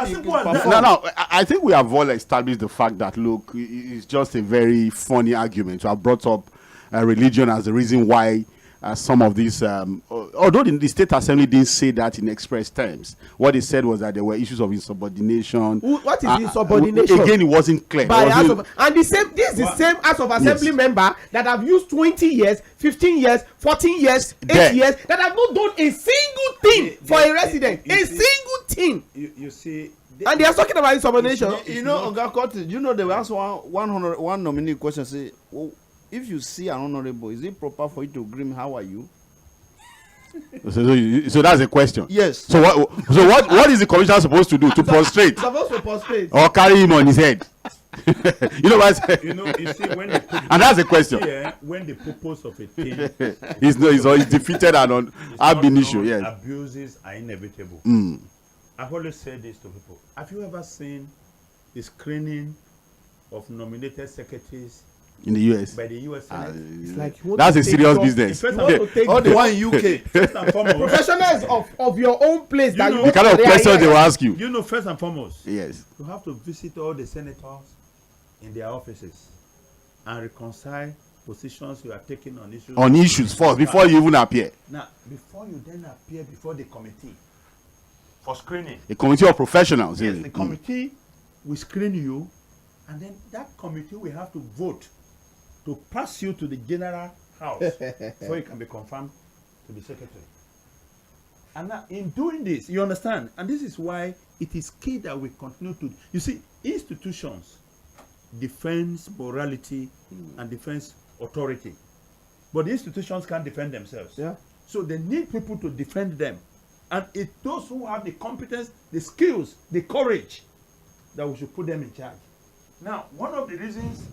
simple as that. No, I think we have all established the fact that, look, it's just a very funny argument to have brought up religion as the reason why some of these, although the state assembly didn't say that in express terms, what they said was that there were issues of insubordination. What is insubordination? Again, it wasn't clear. And this is the same House of Assembly member that have used 20 years, 15 years, 14 years, 8 years, that have not done a single thing for a resident. A single thing. You see. And they are talking about insubordination. You know, Oga Court, you know, they were asked one nominee question, say, well, if you see an honorable, is it proper for you to greet him, how are you? So that's a question. Yes. So what is the commissioner supposed to do? To prostrate? Supposed to prostrate. Or carry him on his head? You know what I'm saying? You see, when they put and that's the question. When the purpose of a thing is defeated and ab initio, yes. Abuses are inevitable. I've always said this to people. Have you ever seen the screening of nominated secretaries in the US? By the US Senate? It's like that's a serious business. All the one in UK. First and foremost, professionals of your own place that you the kind of questions they will ask you. You know, first and foremost, yes, you have to visit all the senators in their offices and reconcile positions you are taking on issues. On issues first, before you even appear. Now, before you then appear before the committee for screening. A committee of professionals. Yes, the committee will screen you, and then that committee will have to vote to pass you to the general house before you can be confirmed to the secretary. And now, in doing this, you understand, and this is why it is key that we continue to. You see, institutions defend morality and defend authority, but the institutions can't defend themselves. Yeah. So they need people to defend them. And it's those who have the competence, the skills, the courage that we should put them in charge. Now, one of the reasons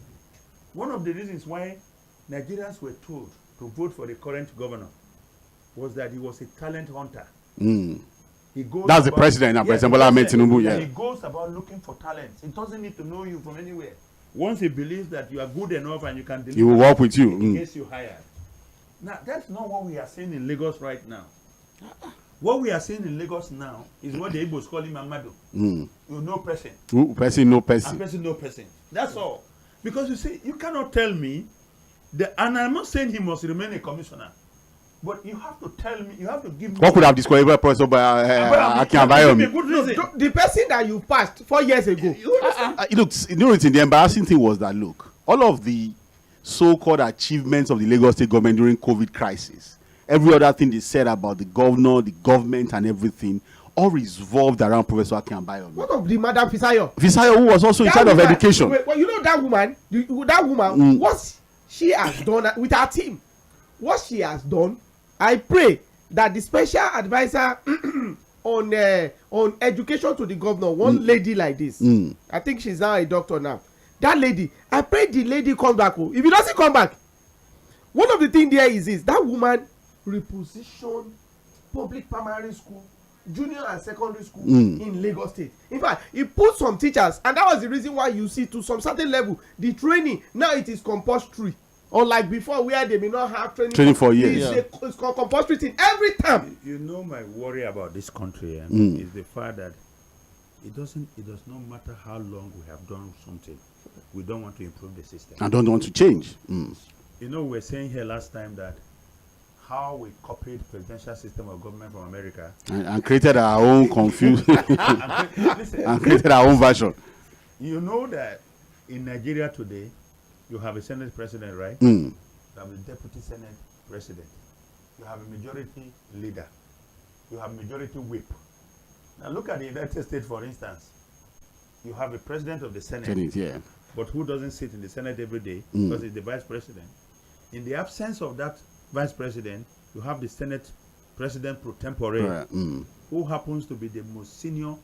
why Nigerians were told to vote for the current governor was that he was a talent hunter. That's the president, President Bola Ahmed Tinubu. Yeah. He goes about looking for talents. He doesn't need to know you from anywhere. Once he believes that you are good enough and you can deliver, he will work with you. In case you hire. Now, that's not what we are seeing in Lagos right now. What we are seeing in Lagos now is what the Igbos call him Amado. You know person. Person, no person. And person, no person. That's all. Because you see, you cannot tell me, and I'm not saying he must remain a commissioner, but you have to tell me, you have to give me. What could have disqualified Professor 𝐾𝐈𝐓𝐈𝐂𝐀𝐋? The person that you passed 4 years ago. Look, the embarrassing thing was that, look, all of the so-called achievements of the Lagos State government during COVID crisis, every other thing they said about the governor, the government, and everything, all revolved around Professor 𝐾𝐈𝐓𝐈𝐂𝐀𝐋. What of the Madam Fisayo? Fisayo, who was also in charge of education. Well, you know that woman, what she has done with her team, what she has done, I pray that the special advisor on education to the governor, one lady like this, I think she's now a doctor now. That lady, I pray the lady comes back. If he doesn't come back, one of the things there is that woman reposition public primary school, junior and secondary school in Lagos State. In fact, he put some teachers, and that was the reason why you see to some certain level the training now it is compulsory. Unlike before, where they may not have training for years. It's compulsory thing every time. You know, my worry about this country is the fact that it does not matter how long we have done something, we don't want to improve the system. I don't want to change. You know, we were saying here last time that how we copied presidential system of government from America and created our own confused and created our own version. You know that in Nigeria today, you have a Senate president, right? You have a deputy Senate president. You have a majority leader. You have majority whip. Now look at the United States, for instance. you have a president of the Senate, Yeah. but who doesn't sit in the Senate every day because he's the vice president. In the absence of that vice president, you have the Senate president pro tempore, who happens to be the most senior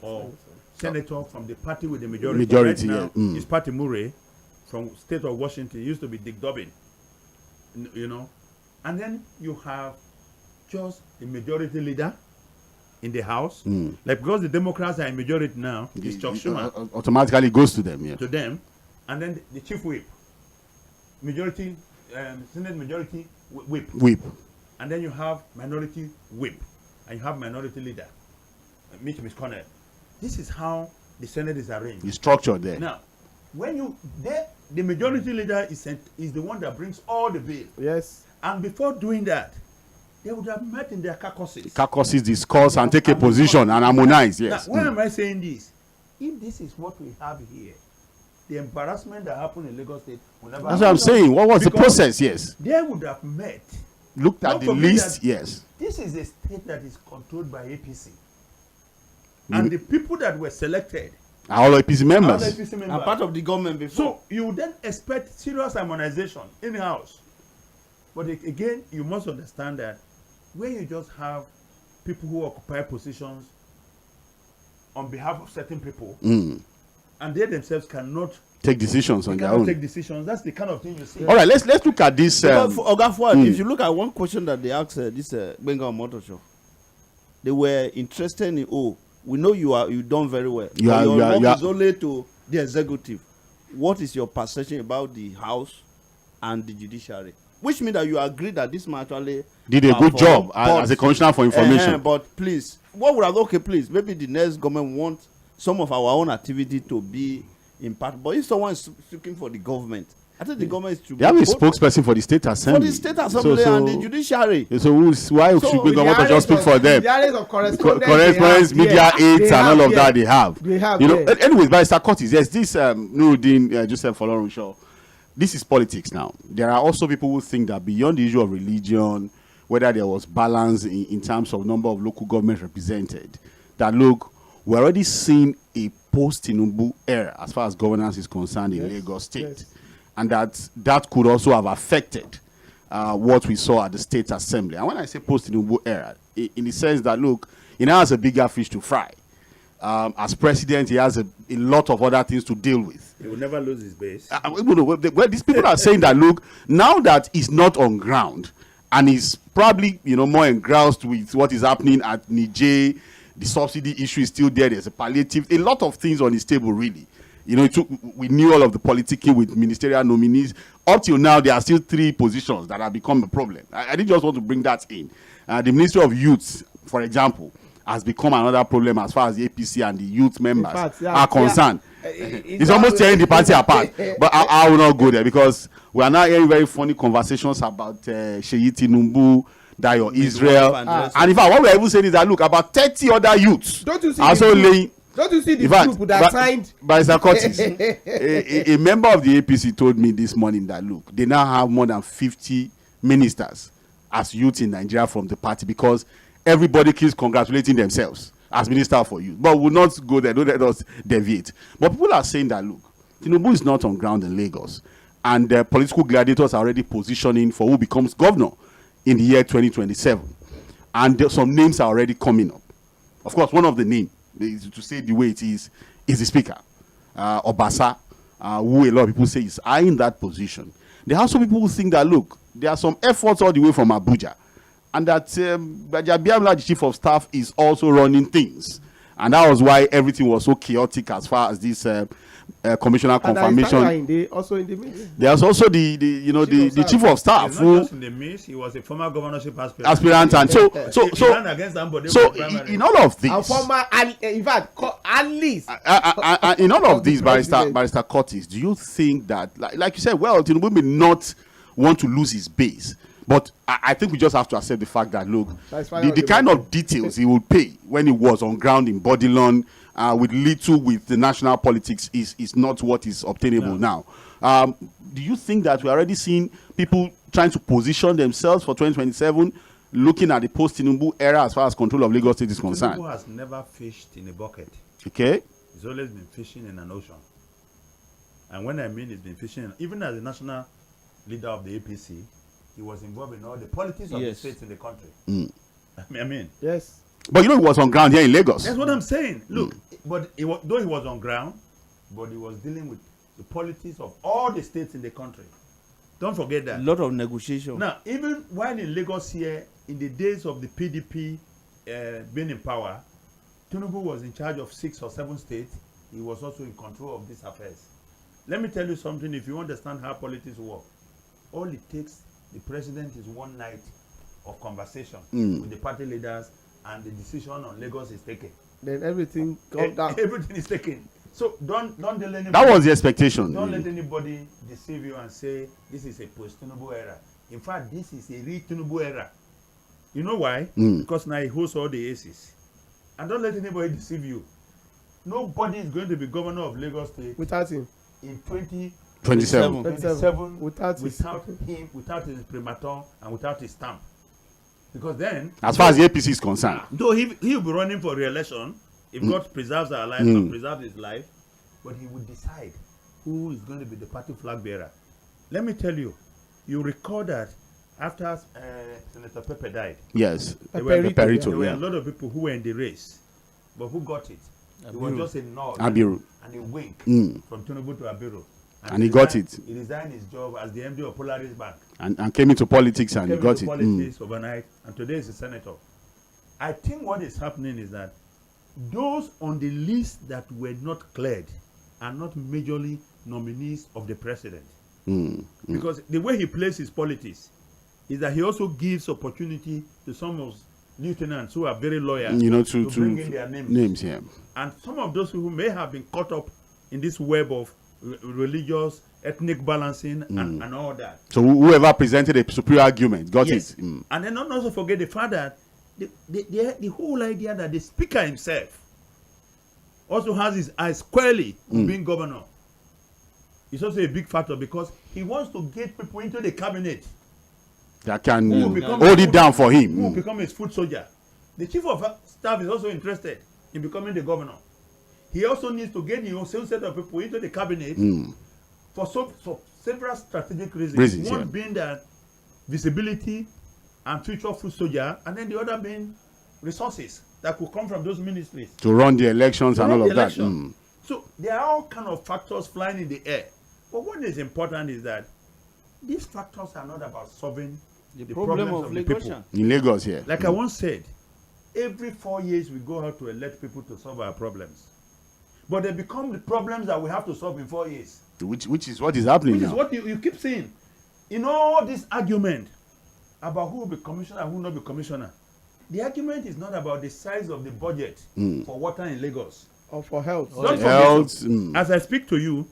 or senator from the party with the majority. Right now, is Patty Murray from state of Washington. He used to be Dick Durbin, you know. And then you have just a majority leader in the House. Like, because the Democrats are in majority now, it's Chuck Schumer. Automatically goes to them, To them. And then the chief whip. Majority, Senate majority whip. And then you have minority whip. And you have minority leader, Mitch McConnell. This is how the Senate is arranged. It's structured there. Now, when the majority leader is the one that brings all the bill. Yes. And before doing that, they would have met in their caucuses. Caucuses discuss and take a position and harmonize, yes. Now, why am I saying this? If this is what we have here, the embarrassment that happened in Lagos State will never That's what I'm saying. What was the process? Yes. They would have met. Looked at the list, yes. This is a state that is controlled by APC. And the people that were selected are all APC members. And part of the government before. So you would then expect serious harmonization in the house. But again, you must understand that when you just have people who occupy positions on behalf of certain people, and they themselves cannot take decisions on their own. Take decisions. That's the kind of thing you see. All right, let's look at this. Oga Fuad, if you look at one question that they asked this Gbenga Omotoso, they were interested in, we know you've done very well. Your work is only to the executive. What is your perception about the House and the judiciary? Which means that you agree that this man actually did a good job as a commissioner for information. But please, what would have please, maybe the next government wants some of our own activity to be in part. But if someone is looking for the government, I think the government is to be. They have a spokesperson for the state assembly. For the state assembly and the judiciary. So why should we government just speak for them? Correspondence, media aids, and all of that they have. You know. Anyways, by Mr. Curtis, yes, this Nuruddin Joseph Folorunsho, this is politics now. There are also people who think that beyond the issue of religion, whether there was balance in terms of number of local governments represented, that look, we're already seeing a post-Tinubu era as far as governance is concerned in Lagos State. Yes. And that could also have affected what we saw at the state assembly. And when I say post-Tinubu era, in the sense that, look, he now has a bigger fish to fry. As president, he has a lot of other things to deal with. He will never lose his base. Well, these people are saying that, look, now that he's not on ground, and he's probably, more engrossed with what is happening at Niger, the subsidy issue is still there. There's a palliative, a lot of things on his table, really. We knew all of the politicking with ministerial nominees. Up till now, there are still 3 positions that have become a problem. I didn't just want to bring that in. The Ministry of Youth, for example, has become another problem as far as the APC and the youth members are concerned. It's almost tearing the party apart. But I will not go there because we are now hearing very funny conversations about Seyi Tinubu, Dayo Israel. And in fact, what we are even saying is that, look, about 30 other youths also laying. Don't you see the group that signed? By Mr. Curtis, a member of the APC told me this morning that, look, they now have more than 50 ministers as youth in Nigeria from the party because everybody keeps congratulating themselves as minister for youth. But we'll not go there. Don't let us deviate. But people are saying that, look, Tinubu is not on ground in Lagos. And the political gladiators are already positioning for who becomes governor in the year 2027. And some names are already coming up. Of course, one of the names, to say the way it is the speaker, Obasa, who a lot of people say is eyeing that position. There are also people who think that, look, there are some efforts all the way from Abuja, and that Gbajabiamila, the chief of staff, is also running things. And that was why everything was so chaotic as far as this commissioner confirmation. There's also the chief of staff who just in the midst, he was a former governorship aspirant, and so in all of this, in all of this, Barrister Curtis, do you think that, like you said, well, Tinubu may not want to lose his base, but I think we just have to accept the fact that, look, the kind of details he would pay when he was on ground in Bodilon with the national politics is not what is obtainable now. Do you think that we're already seeing people trying to position themselves for 2027, looking at the post-Tinubu era as far as control of Lagos State is concerned? Tinubu has never fished in a bucket. Okay. He's always been fishing in an ocean. And when I mean he's been fishing, even as the national leader of the APC, he was involved in all the politics of the states in the country. I mean. Yes. But you know, he was on ground here in Lagos. That's what I'm saying. Look, but though he was on ground, but he was dealing with the politics of all the states in the country. Don't forget that. A lot of negotiation. Now, even while in Lagos here, in the days of the PDP being in power, Tinubu was in charge of 6 or 7 states. He was also in control of these affairs. Let me tell you something, if you understand how politics work. All it takes, the president, is one night of conversation with the party leaders, and the decision on Lagos is taken. Then everything comes down. Everything is taken. So don't tell anybody. That was the expectation. Don't let anybody deceive you and say this is a post-Tinubu era. In fact, this is a re-Tinubu era. You know why? Because now he hosts all the aces. And don't let anybody deceive you. Nobody is going to be governor of Lagos State Without him. in 27. 27 Without him, without his primatur, and without his stamp. Because then, As far as the APC is concerned. though he'll be running for re-election, if God preserves our life and preserves his life, but he will decide who is going to be the party flag bearer. Let me tell you, you recall that after Senator Pepe died, Yes. there were Perito, a lot of people who were in the race, but who got it? It was just a nod Abiru. and a wink from Tinubu to Abiru. And he got it. He resigned his job as the MD of Polaris Bank. And came into politics and he Came got into it. politics overnight, and today is a senator. I think what is happening is that those on the list that were not cleared are not majorly nominees of the president. Because the way he plays his politics is that he also gives opportunity to some of lieutenants who are very loyal to bring in their names. Yeah. And some of those who may have been caught up in this web of religious, ethnic balancing and all that. So whoever presented a superior argument got it. And then not also forget the fact that the whole idea that the speaker himself also has his eyes squarely on being governor is also a big factor, because he wants to get people into the cabinet That can hold it down for him. who will become his foot soldier. The chief of staff is also interested in becoming the governor. He also needs to get the same set of people into the cabinet for several strategic reasons. One being that visibility and future foot soldier, and then the other being resources that could come from those ministries To run the elections and all of that. So there are all kind of factors flying in the air. But what is important is that these factors are not about solving the problems of the people. In Lagos here. Like I once said, every 4 years we go out to elect people to solve our problems. But they become the problems that we have to solve in 4 years. Which is what is happening Which now. is what you keep saying. In all this argument about who will be commissioner and who will not be commissioner, the argument is not about the size of the budget for water in Lagos. Or for health. Don't forget, Health, as I speak to you,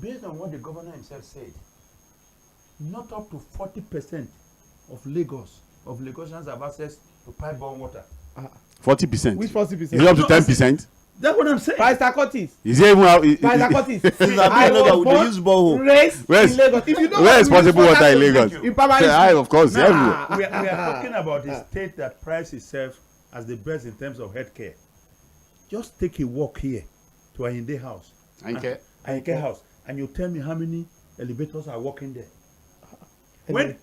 based on what the governor himself said, not up to 40% of Lagosians have access to pipe-borne water. 40%. Which Is 40%? it up to 10%? That's what I'm saying. Pastor Curtis. Is it even how? Pastor Curtis. I was born, use borehole. raised Where's- in Lagos. If you know Where is what we possible use water in to Lagos? drink in primary Yeah, school. of course, everywhere. we are talking about a state that prides itself as the best in terms of healthcare. Just take a walk here to Ayinde House. Ayinde House. And you tell me how many elevators are working there.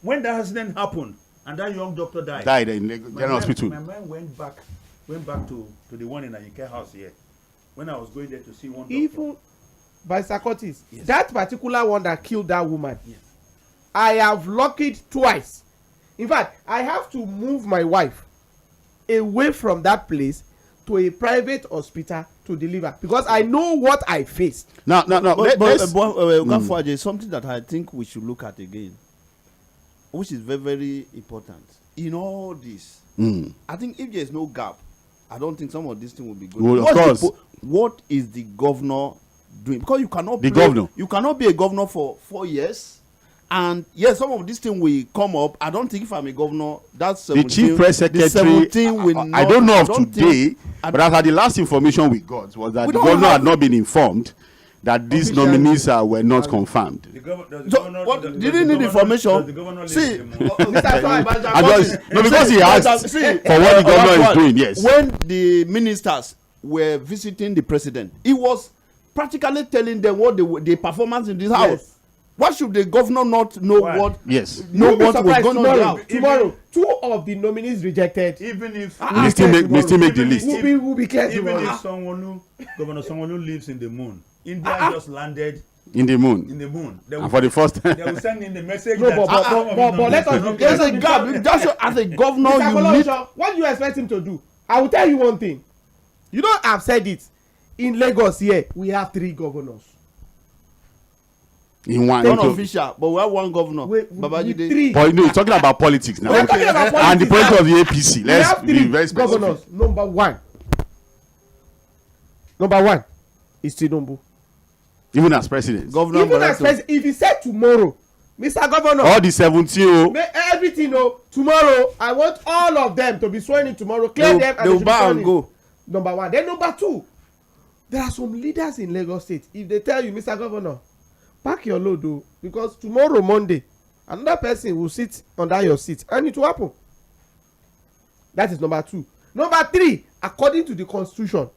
When that accident happened and that young doctor died In Lagos General Hospital. My mind went back to the one in Ayinde House here. When I was going there to see one doctor. Even by Curtis, that particular one that killed that woman, I have locked it twice. In fact, I have to move my wife away from that place to a private hospital to deliver, because I know what I faced. Now, Okafor, there's something that I think we should look at again, which is very, very important. In all this, I think if there's no gap, I don't think some of this thing will be good. Well, of course. What is the governor doing? Because you cannot you cannot be a governor for 4 years. And yes, some of this thing will come up. I don't think if I'm a governor, that's the chief press secretary. I don't know of today, but as the last information we got was that the governor had not been informed that these nominees were not confirmed. Didn't need information. See, because he asked for what the governor is doing. Yes. When the ministers were visiting the president, he was practically telling them what the performance in this house. Why should the governor not know what? Yes. Know what was going on in the house? Tomorrow, 2 of the nominees rejected. Even if we still make the list. We'll be clear even tomorrow. if Governor someone who lives in the moon, India just landed in the moon. They And for the first time. they will send in the message No, that but let us. There's a gap. Just as a governor, you need. What do you expect him to do? I will tell you one thing. You know, I've said it. In Lagos here, we have 3 governors. In one. Unofficial, but we have one governor. Babajide. 3. But you're talking about politics now. We're talking about politics And the politics now. of the APC. We have Let's be 3 very specific. governors. Number 1 is Tinubu. Even as president. Governor Even as president, if he said tomorrow, Mr. Governor, All the 17. everything, tomorrow, I want all of them to be sworn in tomorrow, clear them, and They will should be bow sworn and in. go. Number 1. Then number 2, there are some leaders in Lagos State. If they tell you, Mr. Governor, pack your load, though, because tomorrow, Monday, another person will sit under your seat, and it will happen. That is number 2. Number 3, according to the constitution,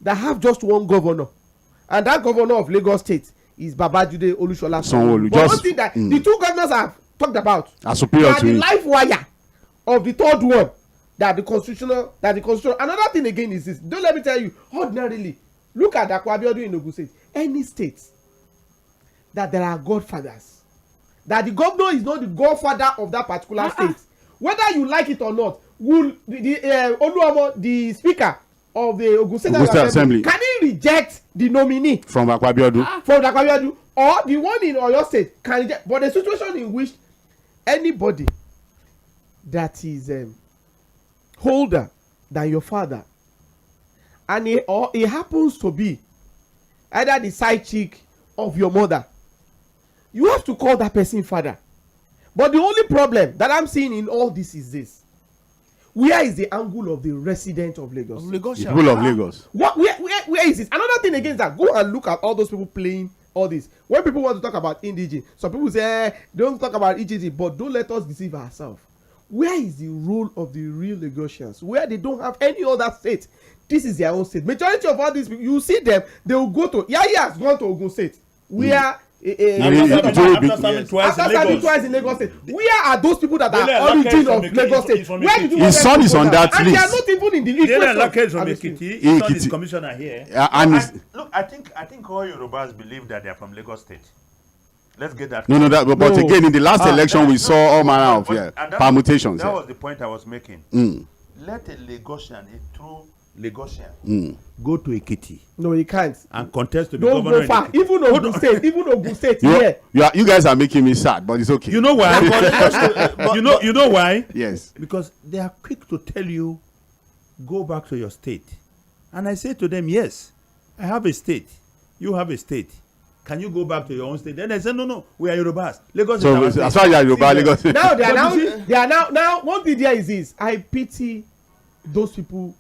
they have just one governor, and that governor of Lagos State is Babajide Olusola Sanwo-Olu. But one thing that the 2 governors have talked about Are superior are to the him. life wire of the 3rd one. That the constitutional. Another thing again is this. Don't let me tell you. Ordinarily, look at 𝐷Akpo in Ogun State. Any state that there are godfathers, that the governor is not the godfather of that particular state, whether you like it or not, will Oluomo, the speaker of the Ogun State Assembly, can he reject the nominee From 𝐷Akpo. from 𝐷Akpo, or the one in Oyo State can reject? But the situation in which anybody that is older than your father, and he happens to be either the side chick of your mother, you have to call that person father. But the only problem that I'm seeing in all this is this: where is the angle of the resident of Lagos? The people of Lagos. Where is it? Another thing again is that go and look at all those people playing all this. When people want to talk about indigene, some people say don't talk about indigene, but don't let us deceive ourselves. Where is the role of the real Lagosians, where they don't have any other state? This is their own state. Majority of all these people, you see them, they will go to Yahya has gone to Ogun State. Where after serving twice in Lagos State, where are those people that are origin of Lagos State? Where did you His son is on that and list. they are not even in the list. from Ekiti. His son is commissioner here. Look, I think all Yorubas believe that they are from Lagos State. Let's get that. No, but again, in the last election, we saw all manner of permutations. That was the point I was making. Let a Lagosian, a true Lagosian, go to Ekiti. No, he can't. And contest to the Don't governor. go far. Even Ogun State, You guys are making me sad, but it's okay. You know why? you know why? Yes. Because they are quick to tell you, go back to your state. And I say to them, yes, I have a state. You have a state. Can you go back to your own state? Then they say, no, we are Yorubas. Lagos So is our as state. far as you are Yoruba, Lagos. Now they are now one thing there is this: I pity those people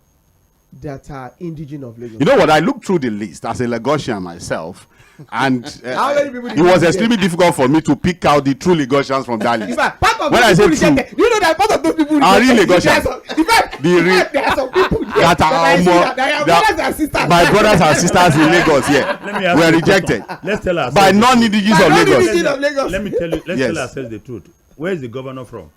that are indigenous of Lagos. You know what? I looked through the list as a Lagosian myself, and How many people it was extremely difficult for me to pick out the true Lagosians from that In list. fact, part of When those I people say true, rejected. You know that part of those people are real rejected. Lagosians. In fact, there are some people there that are brothers and sisters. my brothers and sisters in Lagos, Let me ask were you a rejected question. Let's tell ourselves by the truth. non-indigenous of Lagos. Let me tell you. Let's Yes. tell ourselves the truth. Where is the governor from?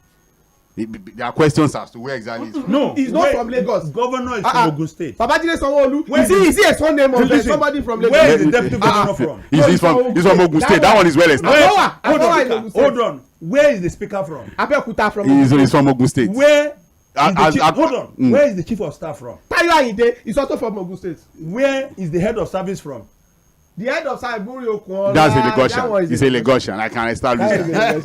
There are questions as to where exactly it's from. No, He's not from Lagos. Governor is from Ogun State. Babajide Sanwo-Olu. Where Is he a son name of Listen, somebody from Lagos? Where is the deputy governor from? He's from Ogun State. That one is well established. Hold on. Where is the speaker from? Abeokuta from He's from Ogun State. Where is the chief, hold on. Where is the chief of staff from? Tayo Ayinde is also from Ogun State. Where is the head of service from? The head of Saiburi Okunola. That's a Lagosian. He's a Lagosian. I can establish that.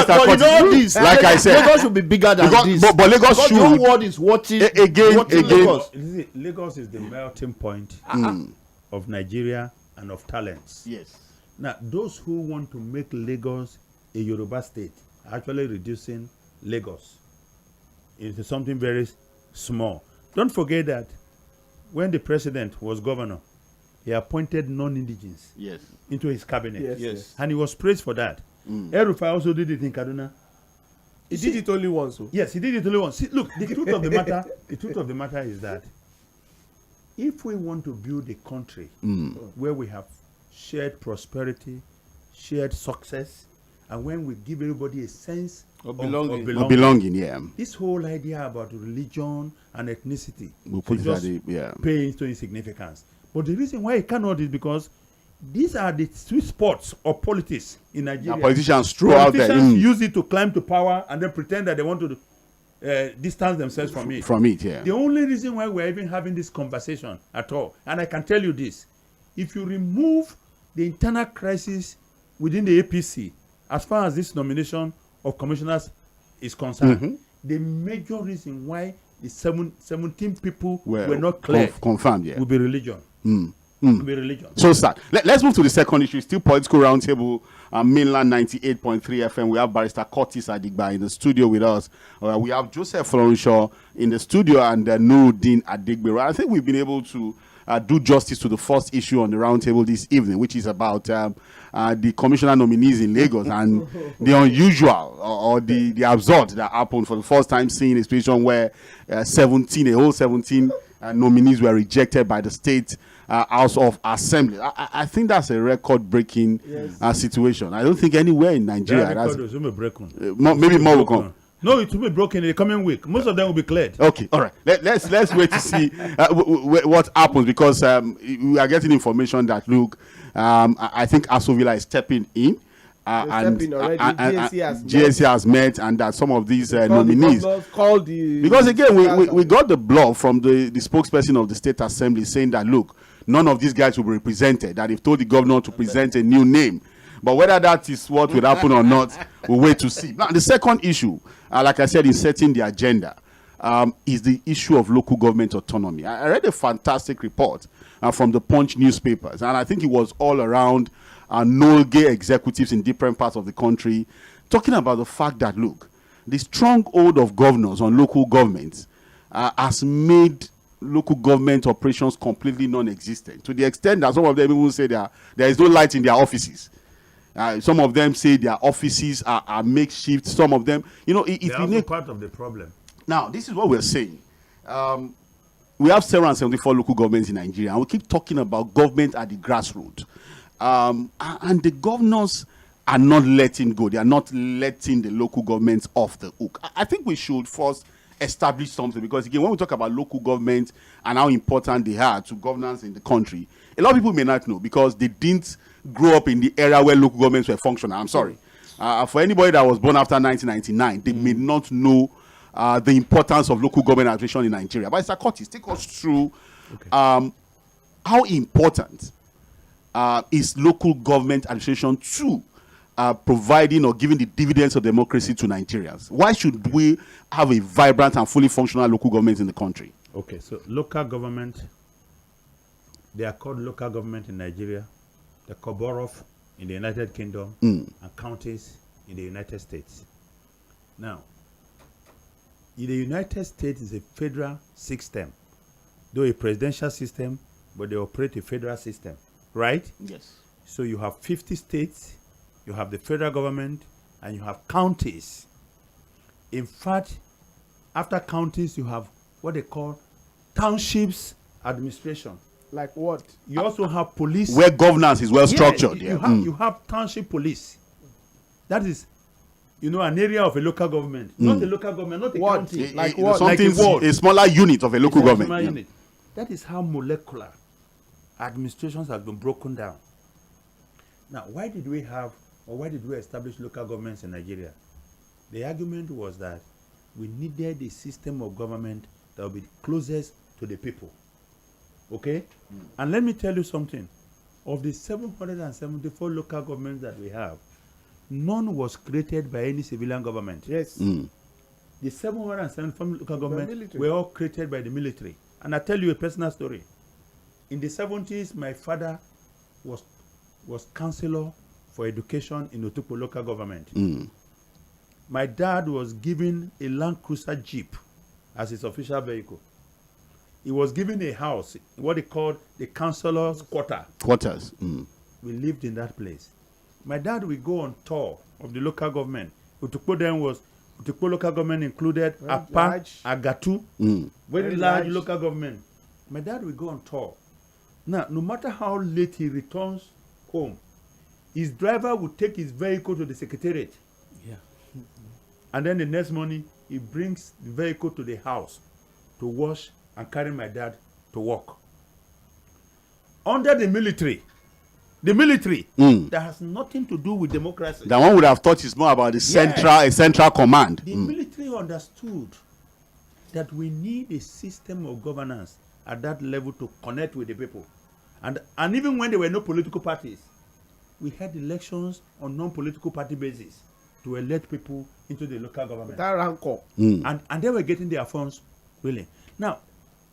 But you know this. Like I said, Lagos should be bigger than this. But Lagos because should. the whole world is watching. Again. Lagos. Lagos is the melting point of Nigeria and of talents. Yes. Now, those who want to make Lagos a Yoruba state are actually reducing Lagos into something very small. Don't forget that when the president was governor, he appointed non-indigens into his cabinet. Yes. And he was praised for that. 𝗪𝗵𝘁 also did it in Kaduna. He did it only once. So. Yes, he did it only once. See, look, the truth of the matter, is that if we want to build a country where we have shared prosperity, shared success, and when we give everybody a sense of belonging, yeah. This whole idea about religion and ethnicity We'll put just that, pay into insignificance. But the reason why it cannot is because these are the sweet spots of politics in Nigeria. The politicians throughout there. Use it to climb to power and then pretend that they want to distance themselves from it. From it, yeah. The only reason why we're even having this conversation at all, and I can tell you this, if you remove the internal crisis within the APC, as far as this nomination of commissioners is concerned, the major reason why the 17 people were not clear confirmed, yeah, will be religion. Will be religion. So sad. Let's move to the second issue. Still political roundtable, mainland 98.3 FM. We have Barrister 𝐾𝐻𝐋 Adigba in the studio with us. We have Joseph Florenshaw in the studio and Nuruddin Adegbero. I think we've been able to do justice to the first issue on the roundtable this evening, which is about the commissioner nominees in Lagos and the unusual or the absurd that happened for the first time, seeing a situation where 17 nominees were rejected by the state House of Assembly. I think that's a record-breaking situation. I don't think anywhere in Nigeria maybe more will come. No, it will be broken in the coming week. Most of them will be cleared. Okay, all right. Let's wait to see what happens, because we are getting information that look, I think 𝐴SUVILA is stepping in. And 𝐺SC has met, and that some of these nominees, because again we got the bluff from the spokesperson of the State Assembly saying that look, none of these guys will be represented, that they've told the governor to present a new name. But whether that is what will happen or not, we'll wait to see. Now, the second issue, like I said, in setting the agenda, is the issue of local government autonomy. I read a fantastic report from the Punch newspapers, and I think it was all around NOLGE executives in different parts of the country, talking about the fact that, look, the stronghold of governors on local governments has made local government operations completely non-existent, to the extent that some of them even say there is no light in their offices. Some of them say their offices are makeshift. Some of them, it's also part of the problem. Now, this is what we're saying. We have 774 local governments in Nigeria, and we keep talking about government at the grassroots. And the governors are not letting go. They are not letting the local governments off the hook. I think we should first establish something, because again, when we talk about local government and how important they are to governance in the country, a lot of people may not know, because they didn't grow up in the era where local governments were functional. I'm sorry. For anybody that was born after 1999, they may not know the importance of local government administration in Nigeria. But Mr. 𝐾𝐻𝐋, take us through how important is local government administration to providing or giving the dividends of democracy to Nigerians. Why should we have a vibrant and fully functional local government in the country? Okay, so local government, they are called local government in Nigeria, the borough in the United Kingdom, and counties in the United States. Now, in the United States is a federal system, though a presidential system, but they operate a federal system, right? Yes. So you have 50 states, you have the federal government, and you have counties. In fact, after counties, you have what they call townships administration. Like what? You also have police. Where governance is well structured. You have township police. That is, an area of a local government. Not a local government, not a county. Like what? A smaller unit of a local government. Unit. That is how molecular administrations have been broken down. Now, why did we establish local governments in Nigeria? The argument was that we needed a system of government that would be closest to the people. Okay? And let me tell you something. Of the 774 local governments that we have, none was created by any civilian government. Yes. The 774 local governments were all created by the military. And I tell you a personal story. In the 70s, my father was counselor for education in Otukpo local government. My dad was given a Land Cruiser Jeep as his official vehicle. He was given a house, what they called the councillor's quarters. We lived in that place. My dad would go on tour of the local government. Otukpo then was Tikpo local government included Apa, large. Agatu, Mm. very Very large large. local government. My dad will go on tour. Now, no matter how late he returns home, his driver will take his vehicle to the secretariat. Yeah. And then the next morning, he brings the vehicle to the house to wash and carry my dad to work. Under the military, that has nothing to do with democracy. That one would have thought it's more about the central command. The military understood that we need a system of governance at that level to connect with the people. And even when there were no political parties, we had elections on non-political party basis to elect people into the local government. That rancor. Mm. And they were getting their funds really. Now,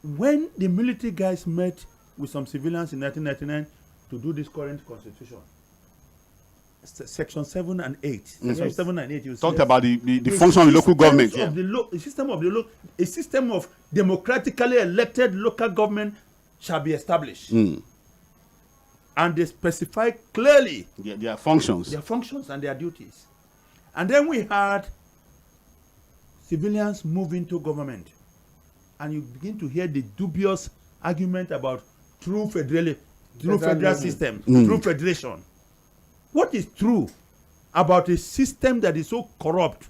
when the military guys met with some civilians in 1999 to do this current constitution, section 7 and 8. Section 7 and 8, you Talked see, about the function of the local government. Yeah. A system of democratically elected local government shall be established. Mm. And they specify clearly Their functions. their functions and their duties. And then we had civilians move into government. And you begin to hear the dubious argument about true federal system, true federation. What is true about a system that is so corrupt?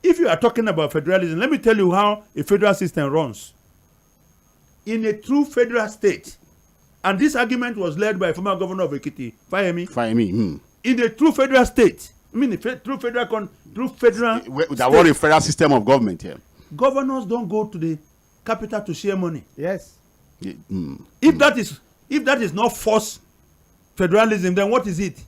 If you are talking about federalism, let me tell you how a federal system runs. In a true federal state, and this argument was led by former governor of Ekiti, 𝗪𝐹𝐹. 𝗪𝐹𝐹. In a true federal state, I mean, true federal That was a federal system of government here. governors don't go to the capital to share money. Yes. Yeah. Mm. If that is not forced federalism, then what is it?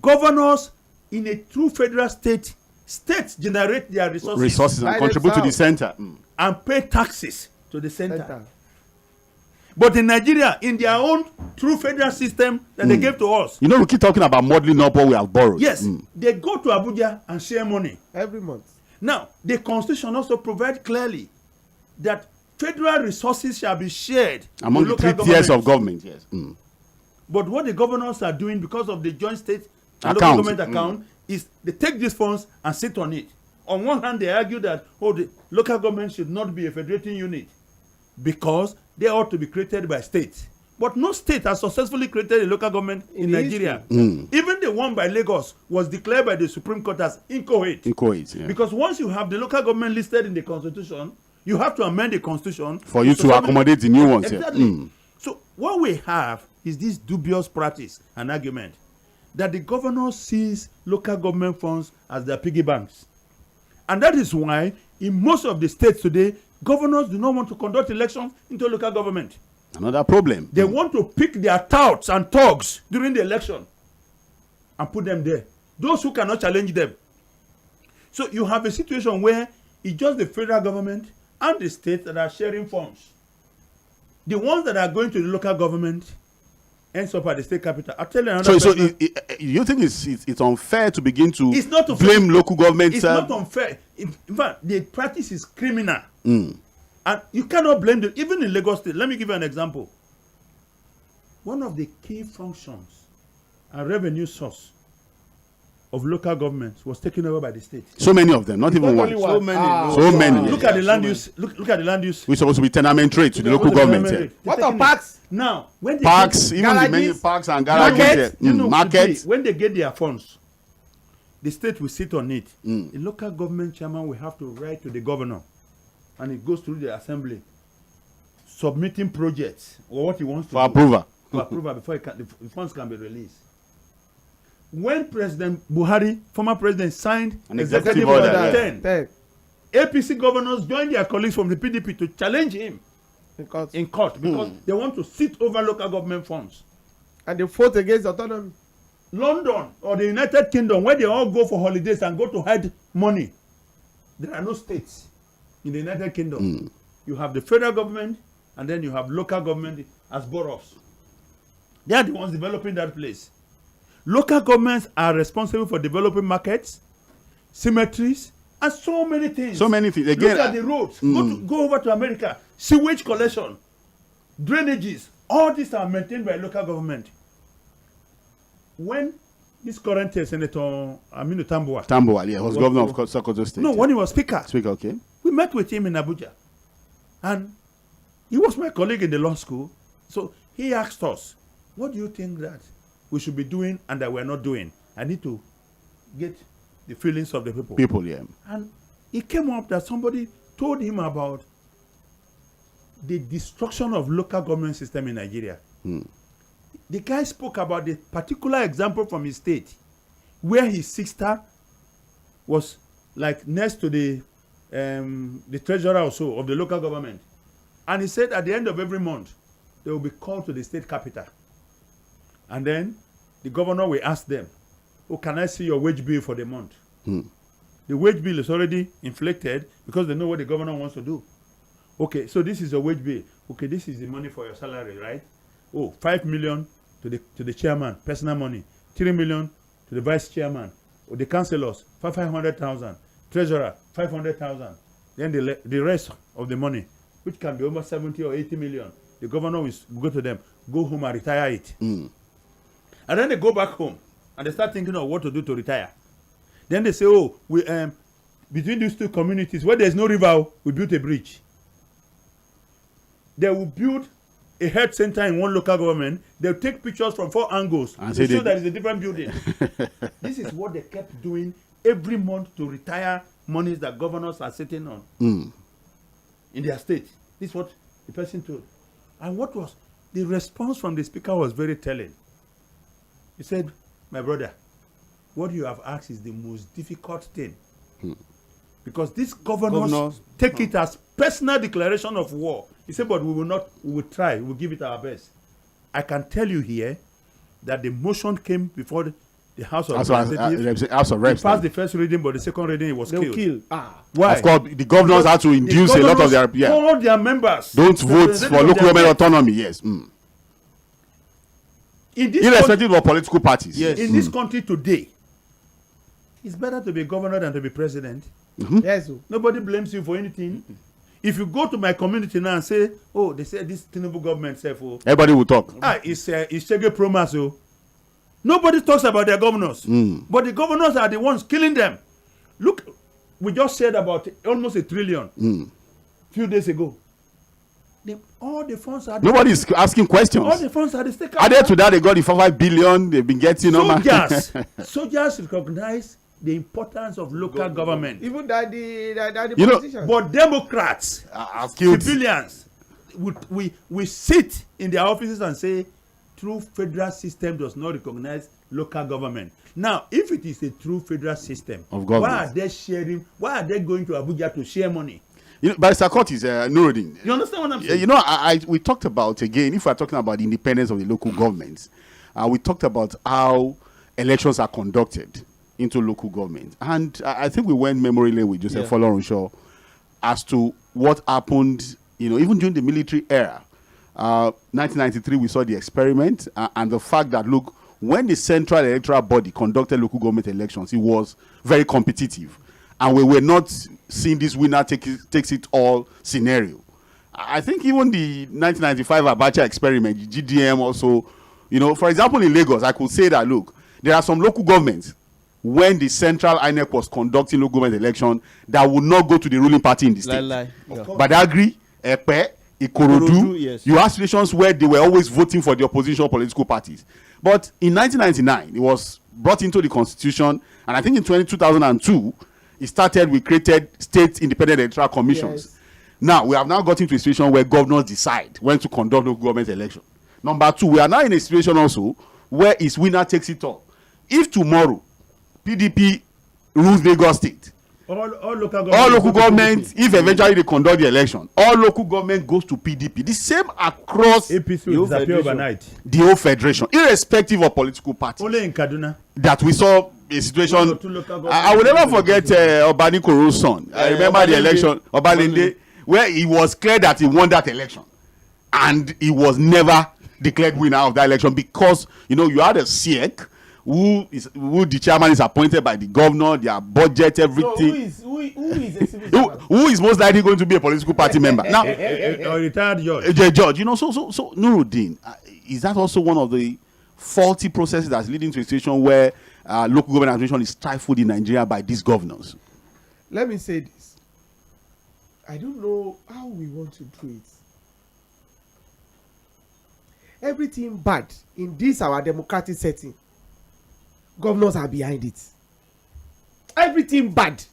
Governors in a true federal state, states generate their resources And By contribute to the themselves. center. Mm. and pay taxes to the center. Center. But in Nigeria, in their own true federal system that they gave to us, You know, we keep talking about modeling up what we have borrowed. yes, Mm. they go to Abuja and share money. Every month. Now, the constitution also provides clearly that federal resources shall be shared Among the with three local tiers of governments. government, yes. Mm. But what the governors are doing because of the joint state and Account. local government account is they take these funds and sit on it. On one hand, they argue that the local government should not be a federating unit because they ought to be created by states. But no state has successfully created a local government in Nigeria. Even the one by Lagos was declared by the Supreme Court as incoherent. Incoherent, yeah. Because once you have the local government listed in the constitution, you have to amend the constitution For you to accommodate the new ones here. Exactly. Mm. So what we have is this dubious practice and argument that the governor sees local government funds as their piggy banks. And that is why in most of the states today, governors do not want to conduct elections into local government. Another problem. They want to pick their touts and thugs during the election and put them there. Those who cannot challenge them. So you have a situation where it's just the federal government and the states that are sharing funds. The ones that are going to the local government ends up at the state capital. I'll tell you another So person. you think it's unfair to begin to It's not unfair. blame local governments? It's not unfair. In fact, the practice is criminal. Mm. And you cannot blame them. Even in Lagos State, let me give you an example. One of the key functions and revenue source of local governments was taken over by the state. So many of them, not even only one. one. So many. Ah. So many. Look at the land use. Look at the land use. We're supposed to be tenement rate to the local government here. What are parks? Now, when they Parks, get, even the many Garages, parks and market, garages here. you know, Markets. today, when they get their funds, the state will sit on it. Mm. The local government chairman will have to write to the governor, and it goes through the assembly, submitting projects or what he wants to For do approval. for approval before the funds can be released. When President Buhari, former president, signed An executive executive order order, 10, APC governors joined their colleagues from the PDP to challenge him Because in court because they want to sit over local government funds. and they fought against autonomy. London or the United Kingdom, where they all go for holidays and go to hide money, there are no states in the United Kingdom. You have the federal government and then you have local government as boroughs. They are the ones developing that place. Local governments are responsible for developing markets, cemeteries, and so many things. So many things. Again, Look at the roads. Go over to America. Sewage collection, drainages, all these are maintained by local government. When this current Senator Aminu Tambuwal. Tambuwal, yeah, was governor of Sokoto State. No, when he was speaker. Speaker, okay. We met with him in Abuja. And he was my colleague in the law school. So he asked us, what do you think that we should be doing and that we're not doing? I need to get the feelings of the people. People, yeah. And it came up that somebody told him about the destruction of local government system in Nigeria. The guy spoke about the particular example from his state where his sister was like next to the treasurer or so of the local government. And he said at the end of every month, they will be called to the state capital. And then the governor will ask them, oh, can I see your wage bill for the month? The wage bill is already inflicted because they know what the governor wants to do. Okay, so this is your wage bill. Okay, this is the money for your salary, right? Oh, 5 million to the chairman, personal money. 3 million to the vice chairman. Or the councillors, 500,000. Treasurer, 500,000. Then the rest of the money, which can be almost 70 or 80 million, the governor will go to them, go home and retire it. And then they go back home and they start thinking of what to do to retire. Then they say, oh, we between these two communities, where there's no river, we built a bridge. They will build a health center in one local government. They'll take pictures from 4 angles and to show that it's a different building. This is what they kept doing every month to retire monies that governors are sitting on in their state. This is what the person told. And what was the response from the speaker was very telling. He said, my brother, what you have asked is the most difficult thing. Because these governors take it as personal declaration of war. He said, but we will try, we will give it our best. I can tell you here that the motion came before the House of Representatives. House of Reps. It passed the first reading, but the second reading it was killed. Why? Of course, the governors had to induce a lot of their all their members. Don't vote for local government autonomy. Yes. Irrespective of political parties. Yes. In this country today, it's better to be governor than to be president. Yes. Nobody blames you for anything. If you go to my community now and say, oh, they said this Tinubu government said, oh, everybody will talk. It's 𝐶𝐶𝐶𝐔 promise. Oh. Nobody talks about their governors. But the governors are the ones killing them. Look, we just said about almost $1 trillion few days ago. All the funds are nobody is asking questions. All the funds are the state. Added to that, they got the 5 billion they've been getting. Soldiers recognize the importance of local government. Even that the politicians. But Democrats, civilians, we sit in their offices and say, true federal system does not recognize local government. Now, if it is a true federal system, why are they going to Abuja to share money? But Sakot is Nuruddin. You understand what I'm saying? We talked about, again, if we're talking about the independence of the local governments, we talked about how elections are conducted into local government. And I think we went memory lane with Joseph Folorunsho as to what happened, even during the military era. 1993, we saw the experiment and the fact that, look, when the Central Electoral Body conducted local government elections, it was very competitive. And we were not seeing this winner takes it all scenario. I think even the 1995 Abacha experiment, GDM also, for example, in Lagos, I could say that, look, there are some local governments when the Central INEC was conducting local government election that would not go to the ruling party in the state. Badagry, Epe, Ikorodu, yes. You have situations where they were always voting for the opposition political parties. But in 1999, it was brought into the constitution, and I think in 2002, it started, we created state independent electoral commissions. Yes. Now, we have now gotten to a situation where governors decide when to conduct local government election. Number 2, we are now in a situation also where its winner takes it all. If tomorrow, PDP rules Lagos State, all local government, if eventually they conduct the election, all local government goes to PDP. The same across APC will disappear overnight. The whole federation, irrespective of political parties. Only in Kaduna. That we saw a situation. I will never forget Obani Koro's son. I remember the election, Obalende, where it was clear that he won that election. And he was never declared winner of that election because, you had a SIEC, who the chairman is appointed by the governor, their budget, everything. So who is most likely going to be a political party member? Now, a retired judge. Judge, so Nuruddin, is that also one of the faulty processes that's leading to a situation where local government administration is stifled in Nigeria by these governors? Let me say this. I don't know how we want to do it. Everything bad in this our democratic setting, governors are behind it. Everything bad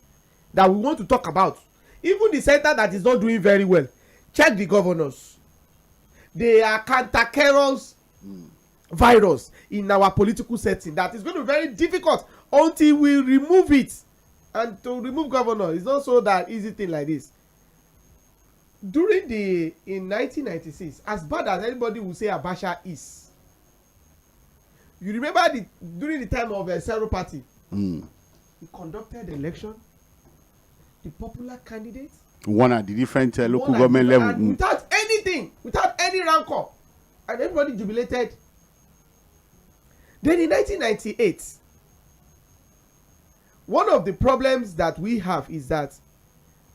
that we want to talk about, even the center that is not doing very well, check the governors. They are cantankerous virus in our political setting that is going to be very difficult until we remove it. And to remove governor is not so that easy thing like this. In 1996, as bad as anybody will say Abacha is, you remember during the time of 𝗪𝗵𝘃, he conducted the election, the popular candidate one at the different local government level, without anything, without any rancor, and everybody jubilated. Then in 1998, one of the problems that we have is that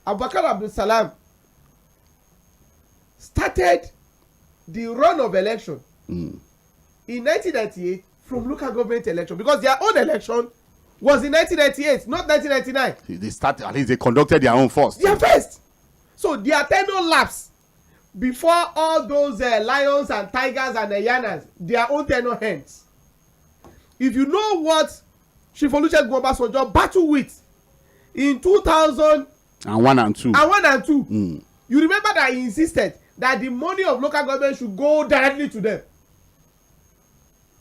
Abubakar Abdulsalam started the run of election in 1998 from local government election, because their own election was in 1998, not 1999. they started, at least they conducted their own first. Their first. So their tenure lapse before all those lions and tigers and hyenas, their own tenure ends. If you know what Chief Olusegun Obasanjo battled with in 2001 and 2, you remember that he insisted that the money of local government should go directly to them.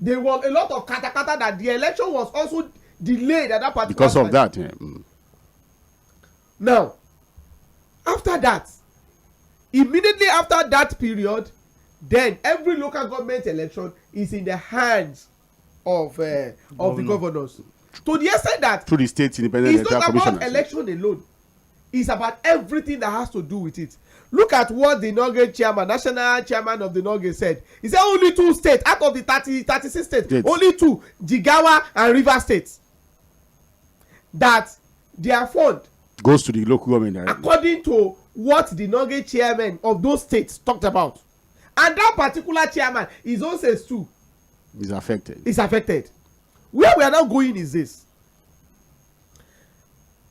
There was a lot of katakata that the election was also delayed at that particular because of time. that. Now, after that, immediately after that period, then every local government election is in the hands of the governors. To the extent that through the state independent it's not about election alone. It's about everything that has to do with it. Look at what the Norgate chairman, national chairman of the Norgate said. He said only 2 states out of the 36 states, only 2, Jigawa and Rivers states, that their fund goes to the local government directly, according to what the Norgate chairman of those states talked about. And that particular chairman, his own says too, is affected. Is affected. Where we are now going is this.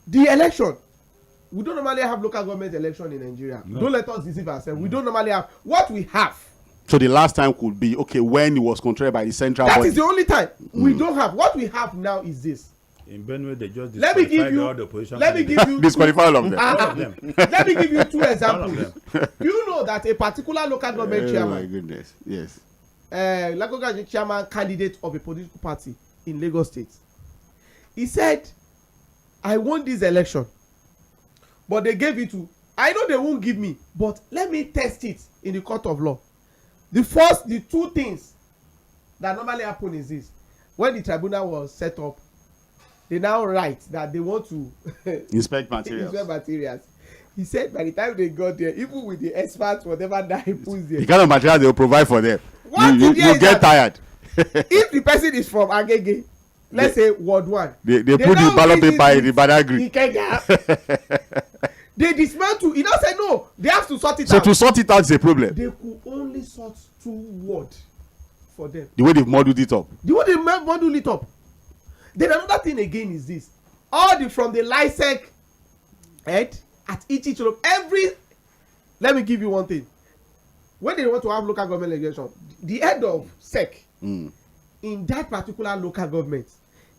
The election. We don't normally have local government election in Nigeria. No. Don't let us deceive ourselves. We don't normally have. What we have. So the last time could be, okay, when it was controlled by the central body. That is the only time. We don't have. What we have now is this. In Benue, they just disqualify all of them. Let me give you 2 examples. You know that a particular local government chairman. Oh my goodness, yes. Local government chairman candidate of a political party in Lagos State. He said, I won this election, but they gave it to, I know they won't give me, but let me test it in the court of law. The 2 things that normally happen is this. When the tribunal was set up, they now write that they want to inspect materials. He said by the time they got there, even with the experts, whatever that he puts there, the kind of material they will provide for them, you get tired. If the person is from Agege, let's say Ward 1, they put the ballot paper in the Badagry. They dismantle. He now said no, they have to sort it out. So to sort it out is a problem. They could only sort 2 words for them. The way they've modeled it up. Then another thing again is this. From the LISEC head at each let me give you one thing. When they want to have local government election, the head of SEC in that particular local government,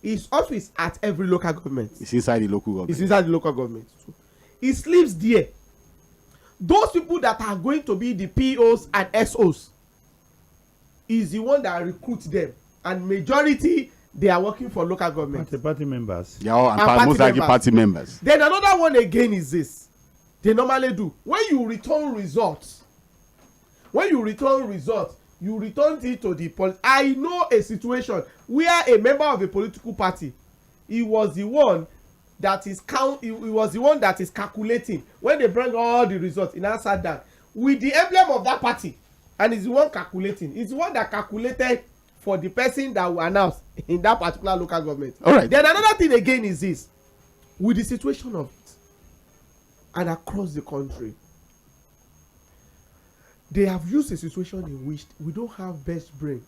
his office at every local government. It's inside the local government. He sleeps there. Those people that are going to be the POs and SOs is the one that recruits them, and majority they are working for local government. Party members. Yeah, most likely party members. Then another one again is this. They normally do. When you return results, you return it to the I know a situation where a member of a political party, he was the one that is calculating. When they bring all the results, he now sat down with the emblem of that party, and he's the one calculating. He's the one that calculated for the person that will announce in that particular local government. All right. Then another thing again is this. With the situation of it, and across the country, they have used a situation in which we don't have best brain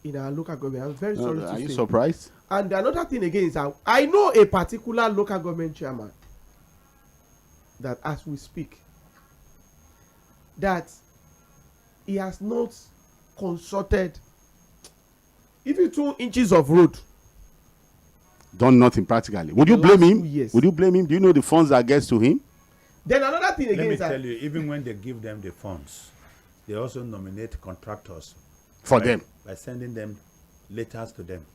in our local government. I'm very sorry to say. Are you surprised? And another thing again is that I know a particular local government chairman that as we speak, that he has not consulted even 2 inches of road. Done nothing practically. Would you blame him? Yes. Would you blame him? Do you know the funds that gets to him? Then another thing again Let me is that tell you, even when they give them the funds, they also nominate contractors For them. by sending them letters to them.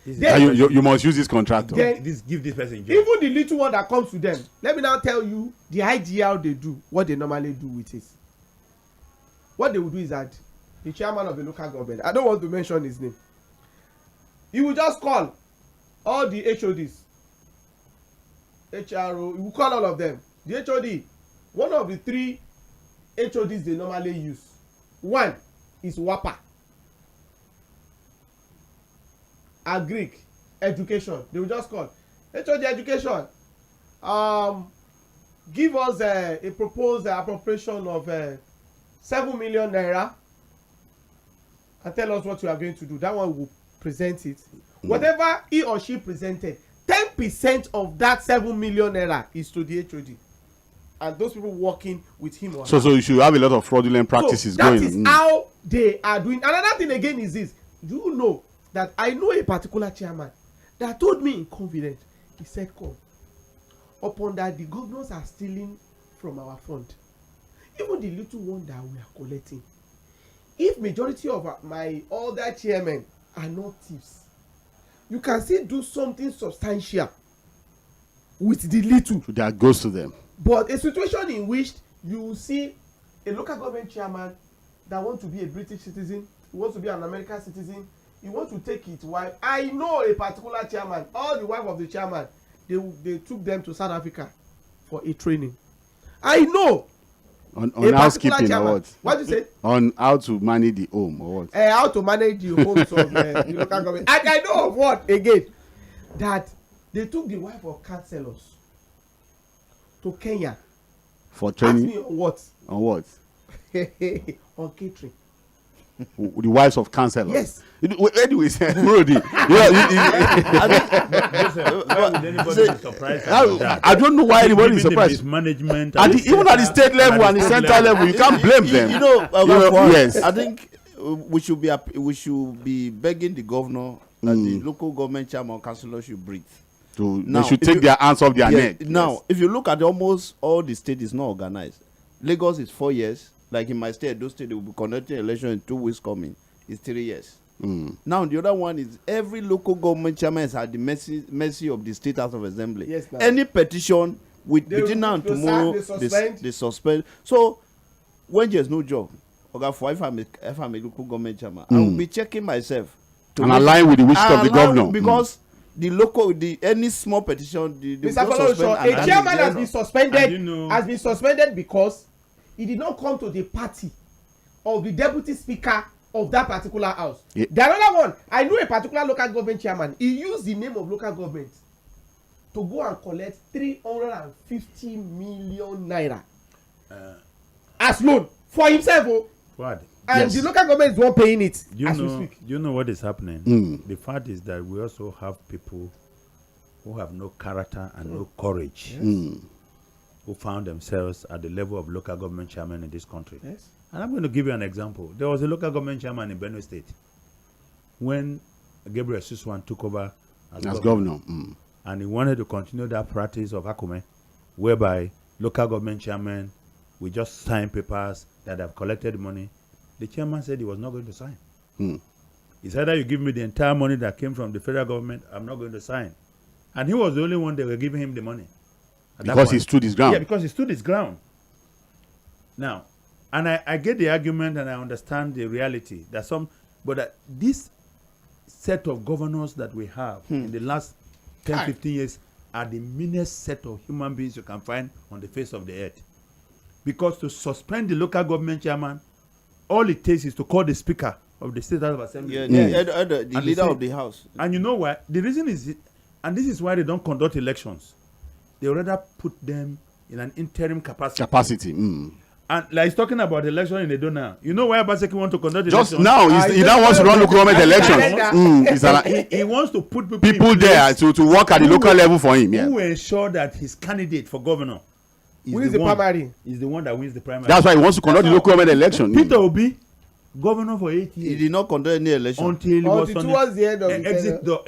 This Then- You must use this contractor. Then- give this person job. even the little one that comes to them, let me now tell you the idea how they do what they normally do with it. What they will do is that the chairman of the local government, I don't want to mention his name, he will just call all the HODs, HRO, he will call all of them. The HOD, one of the 3 HODs they normally use, one is WAPA, Agric, education. They will just call HOD education, give us a proposed appropriation of 7 million naira and tell us what you are going to do. That one will present it. Whatever he or she presented, 10% of that 7 million naira is to the HOD and those people working with him or So her. you should have a lot of fraudulent practices So that going. is how they are doing. Another thing again is this: do you know that I know a particular chairman that told me in confidence, he said, come upon that the governors are stealing from our fund, even the little one that we are collecting, if majority of my other chairmen are not thieves, you can still do something substantial with the little. That goes to them. But a situation in which you will see a local government chairman that want to be a British citizen, he wants to be an American citizen, he wants to take it wife. I know a particular chairman, all the wife of the chairman, they took them to South Africa for a training. I know On a housekeeping particular or chairman. what? What do you say? On how to manage the home or what? How to manage the homes of the local government. And I know of what again, that they took the wife of councillors to Kenya. For Ask training? me on what? On what? On catering. The wives of councillors. Yes. Anyways, Brody, Why would anybody be surprised about that? I don't know why anybody is Given the surprised. mismanagement Even at the state level and the central level, you can't blame them. Yes. I think we should be begging the governor that the local government chairman or councillor should breathe. They should take their hands off their neck. Now, if you look at almost all the states, is not organized. Lagos is 4 years. Like in my state, those states will be conducting election in 2 weeks coming. It's 3 years. Now the other one is every local government chairman is at the mercy of the State House of Assembly. Yes, now. Any petition between now and tomorrow, they suspend. So when there's no job, if I'm a local government chairman, I will be checking myself And align with the wishes of the governor. because any small petition, Mr. Folosho, a chairman has been suspended. Has been suspended because he did not come to the party of the deputy speaker of that particular house. Yeah. The another one, I know a particular local government chairman. He used the name of local government to go and collect 350 million naira as loan for himself. What? And the local government is the one paying it. Do as we speak. you know what is happening? The fact is that we also have people who have no character and no courage, who found themselves at the level of local government chairman in this country. Yes. And I'm going to give you an example. There was a local government chairman in Benue State when Gabriel Suswan took over as governor. And he wanted to continue that practice of Akume, whereby local government chairman will just sign papers that have collected money. The chairman said he was not going to sign. He said that you give me the entire money that came from the federal government, I'm not going to sign. And he was the only one that were giving him the money. Because he stood his ground. Yeah, because he stood his ground. Now, and I get the argument and I understand the reality that this set of governors that we have in the last 10, 15 years are the meanest set of human beings you can find on the face of the earth. Because to suspend the local government chairman, all it takes is to call the speaker of the State House of Assembly. The leader of the house. And you know why? The reason is, and this is why they don't conduct elections. They rather put them in an interim capacity. And like he's talking about the election in Edo now. You know why Sebasi want to conduct the Just election? now, he now wants to run local government elections. He wants to put People there to work at the local level for him. Yeah. Who will ensure that his candidate for governor Who is the primary? is the one that wins the primary. That's why he wants to conduct the local government election. Peter Obi, governor for 8 years. He did not conduct any election Until he was on towards the end of the exit door,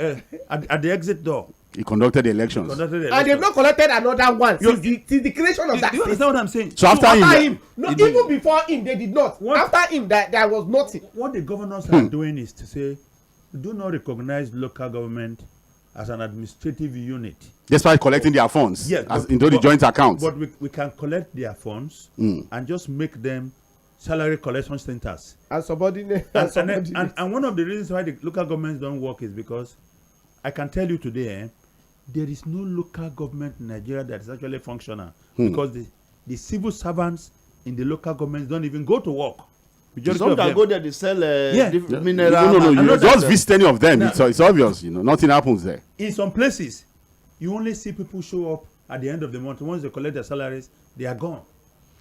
at the exit door. He conducted the elections. And they've not collected another one since the creation of that. You understand what I'm saying? So after him, no, even before him, they did not. After him, there was nothing. What the governors are doing is to say, do not recognize local government as an administrative unit. despite collecting their funds into the joint accounts. But we can collect their funds and just make them salary collection centers. And subordinate. And one of the reasons why the local governments don't work is because I can tell you today, there is no local government in Nigeria that is actually functional because the civil servants in the local governments don't even go to work. Some can go there to sell mineral. No, you just visit any of them. It's obvious, nothing happens there. In some places, you only see people show up at the end of the month. Once they collect their salaries, they are gone.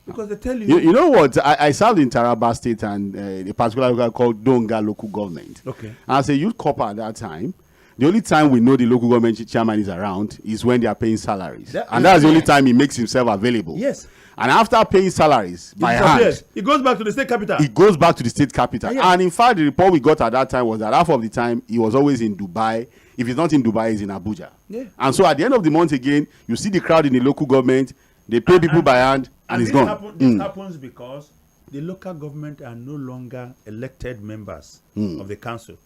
Because they tell you. You know what? I served in 𝗪𝐵 State and a particular local called Donga local government. Okay. And as a youth corps at that time, the only time we know the local government chairman is around is when they are paying salaries. That's the only time he makes himself available. Yes. And after paying salaries by hand, he goes back to the state capital. He goes back to the state capital. And in fact, the report we got at that time was that half of the time he was always in Dubai. If he's not in Dubai, he's in Abuja. Yeah. And so at the end of the month again, you see the crowd in the local government. They pay people by hand, and it's gone. This happens because the local government are no longer elected members of the council.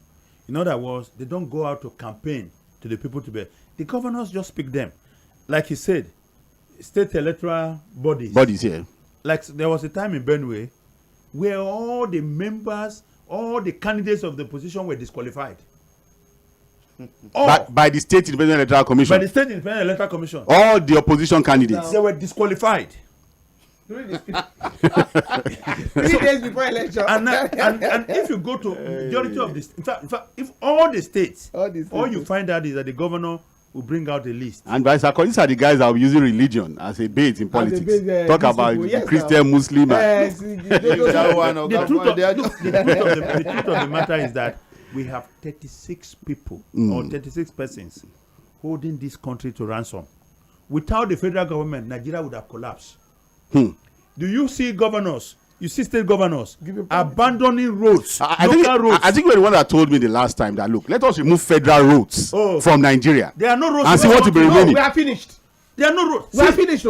In other words, they don't go out to campaign to the people to be. The governors just pick them. Like he said, state electoral bodies. Like there was a time in Benue where all the members, all the candidates of the opposition were disqualified. By the State Independent Electoral Commission. By the State Independent Electoral Commission. All the opposition candidates. They were disqualified. 3 days before election. And if you go to majority of this, in fact, if all the states, all you find out is that the governor will bring out a list. And by these are the guys that are using religion as a bait in politics. Talk about Christian, Muslim. The truth of the matter is that we have 36 people or 36 persons holding this country to ransom. Without the federal government, Nigeria would have collapsed. Do you see governors? You see state governors abandoning roads, local roads. I think you're the one that told me the last time that, look, let us remove federal roads from Nigeria. There are no roads. And see what will be remaining. We are finished. There are no roads. We are finished.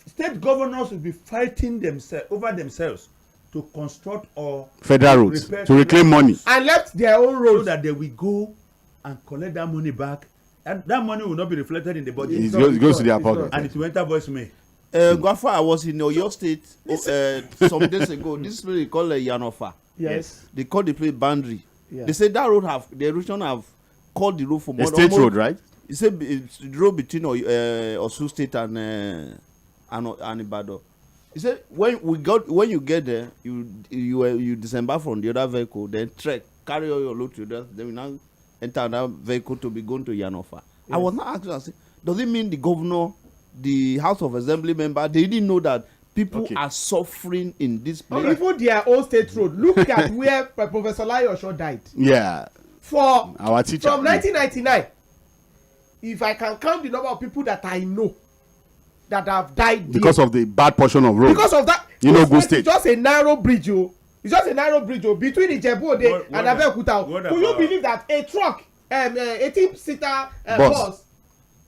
State governors will be fighting themselves to construct or federal roads to reclaim money. And left their own roads. So that they will go and collect that money back. And that money will not be reflected in the budget. It goes to their pocket. And it will enter voicemail. Gwafa, I was in Oyo State some days ago. This place they call Yanofa. Yes. They call the place boundary. Yeah. They said that road the erosion have called the road for more. A state road, right? He said it's the road between Osun State and Ibadan. He said when you get there, you disembark from the other vehicle, then trek, carry all your load to that, then we now enter that vehicle to be going to Yanofa. Yes. I was not asking, I said, does it mean the governor, the House of Assembly member, they didn't know that people are suffering in this place? Even their own state road. Look at where Professor Layosho died. Yeah. For our teacher. From 1999. If I can count the number of people that I know that have died because of the bad portion of road. Because of that, good state. It's just a narrow bridge, It's just a narrow bridge, between Ijebu-Ode and Abeokuta. Could you believe that a truck, 18-seater bus,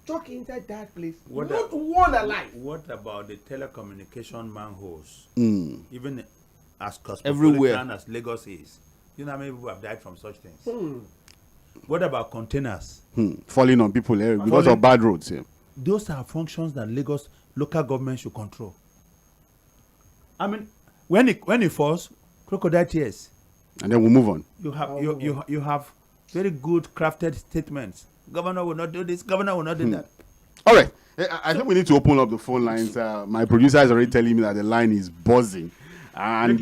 truck inside that place? Not one alive. What about the telecommunication manholes? Even as everywhere as Lagos is, you know how many people have died from such things? What about containers? Falling on people because of bad roads. Yeah. Those are functions that Lagos local government should control. I mean, when it falls, crocodile tears. And then we'll move on. You have very good crafted statements. Governor will not do this. Governor will not do that. All right. I think we need to open up the phone lines. My producer is already telling me that the line is buzzing. And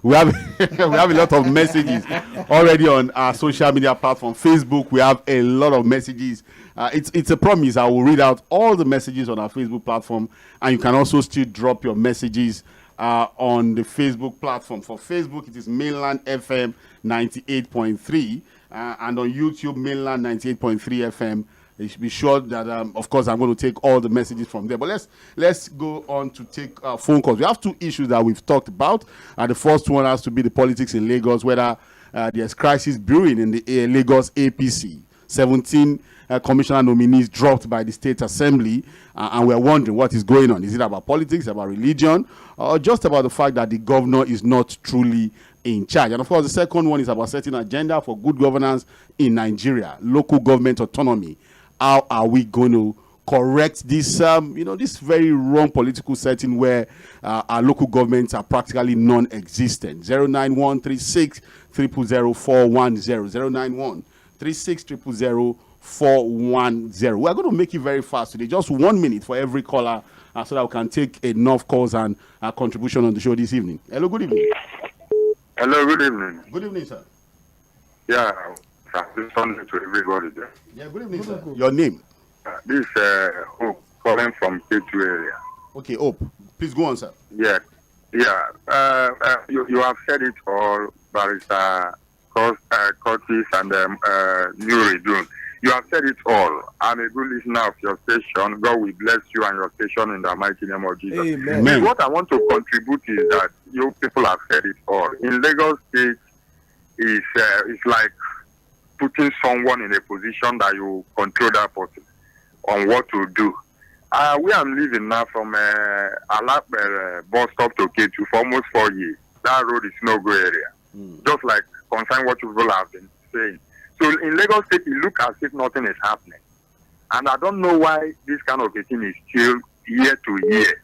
we have a lot of messages already on our social media platform. Facebook, we have a lot of messages. It's a promise. I will read out all the messages on our Facebook platform. And you can also still drop your messages on the Facebook platform. For Facebook, it is Mainland FM 98.3, and on YouTube, Mainland 98.3 FM. You should be sure that, of course, I'm going to take all the messages from there. But let's go on to take phone calls. We have two issues that we've talked about. The first one has to be the politics in Lagos, whether there's crisis brewing in the Lagos APC. 17 commissioner nominees dropped by the State Assembly, and we're wondering what is going on. Is it about politics, about religion, or just about the fact that the governor is not truly in charge? And of course, the second one is about setting an agenda for good governance in Nigeria, local government autonomy. How are we going to correct this, this very wrong political setting where our local governments are practically non-existent? 09136 000 410, 09136 000 410. We're going to make it very fast today. Just 1 minute for every caller, so that we can take enough calls and contribution on the show this evening. Hello, good evening. Hello, good evening. Good evening, sir. Yeah, happy Sunday to everybody there. Yeah, good evening, sir. Your name? This is Hope calling from K2 area. Okay, Hope. Please go on, sir. Yeah. You have said it all, Barrister Curtis and New Redune. You have said it all. I'm a good listener of your station. God will bless you and your station in the mighty name of Jesus. Amen. What I want to contribute is that you people have said it all. In Lagos State, it's like putting someone in a position that you control that person on what to do. Where I'm living now from Alap bus stop to K2 for almost 4 years. That road is no-go area. Just like concern what people have been saying. So in Lagos State, it looks as if nothing is happening. And I don't know why this kind of a thing is still year to year.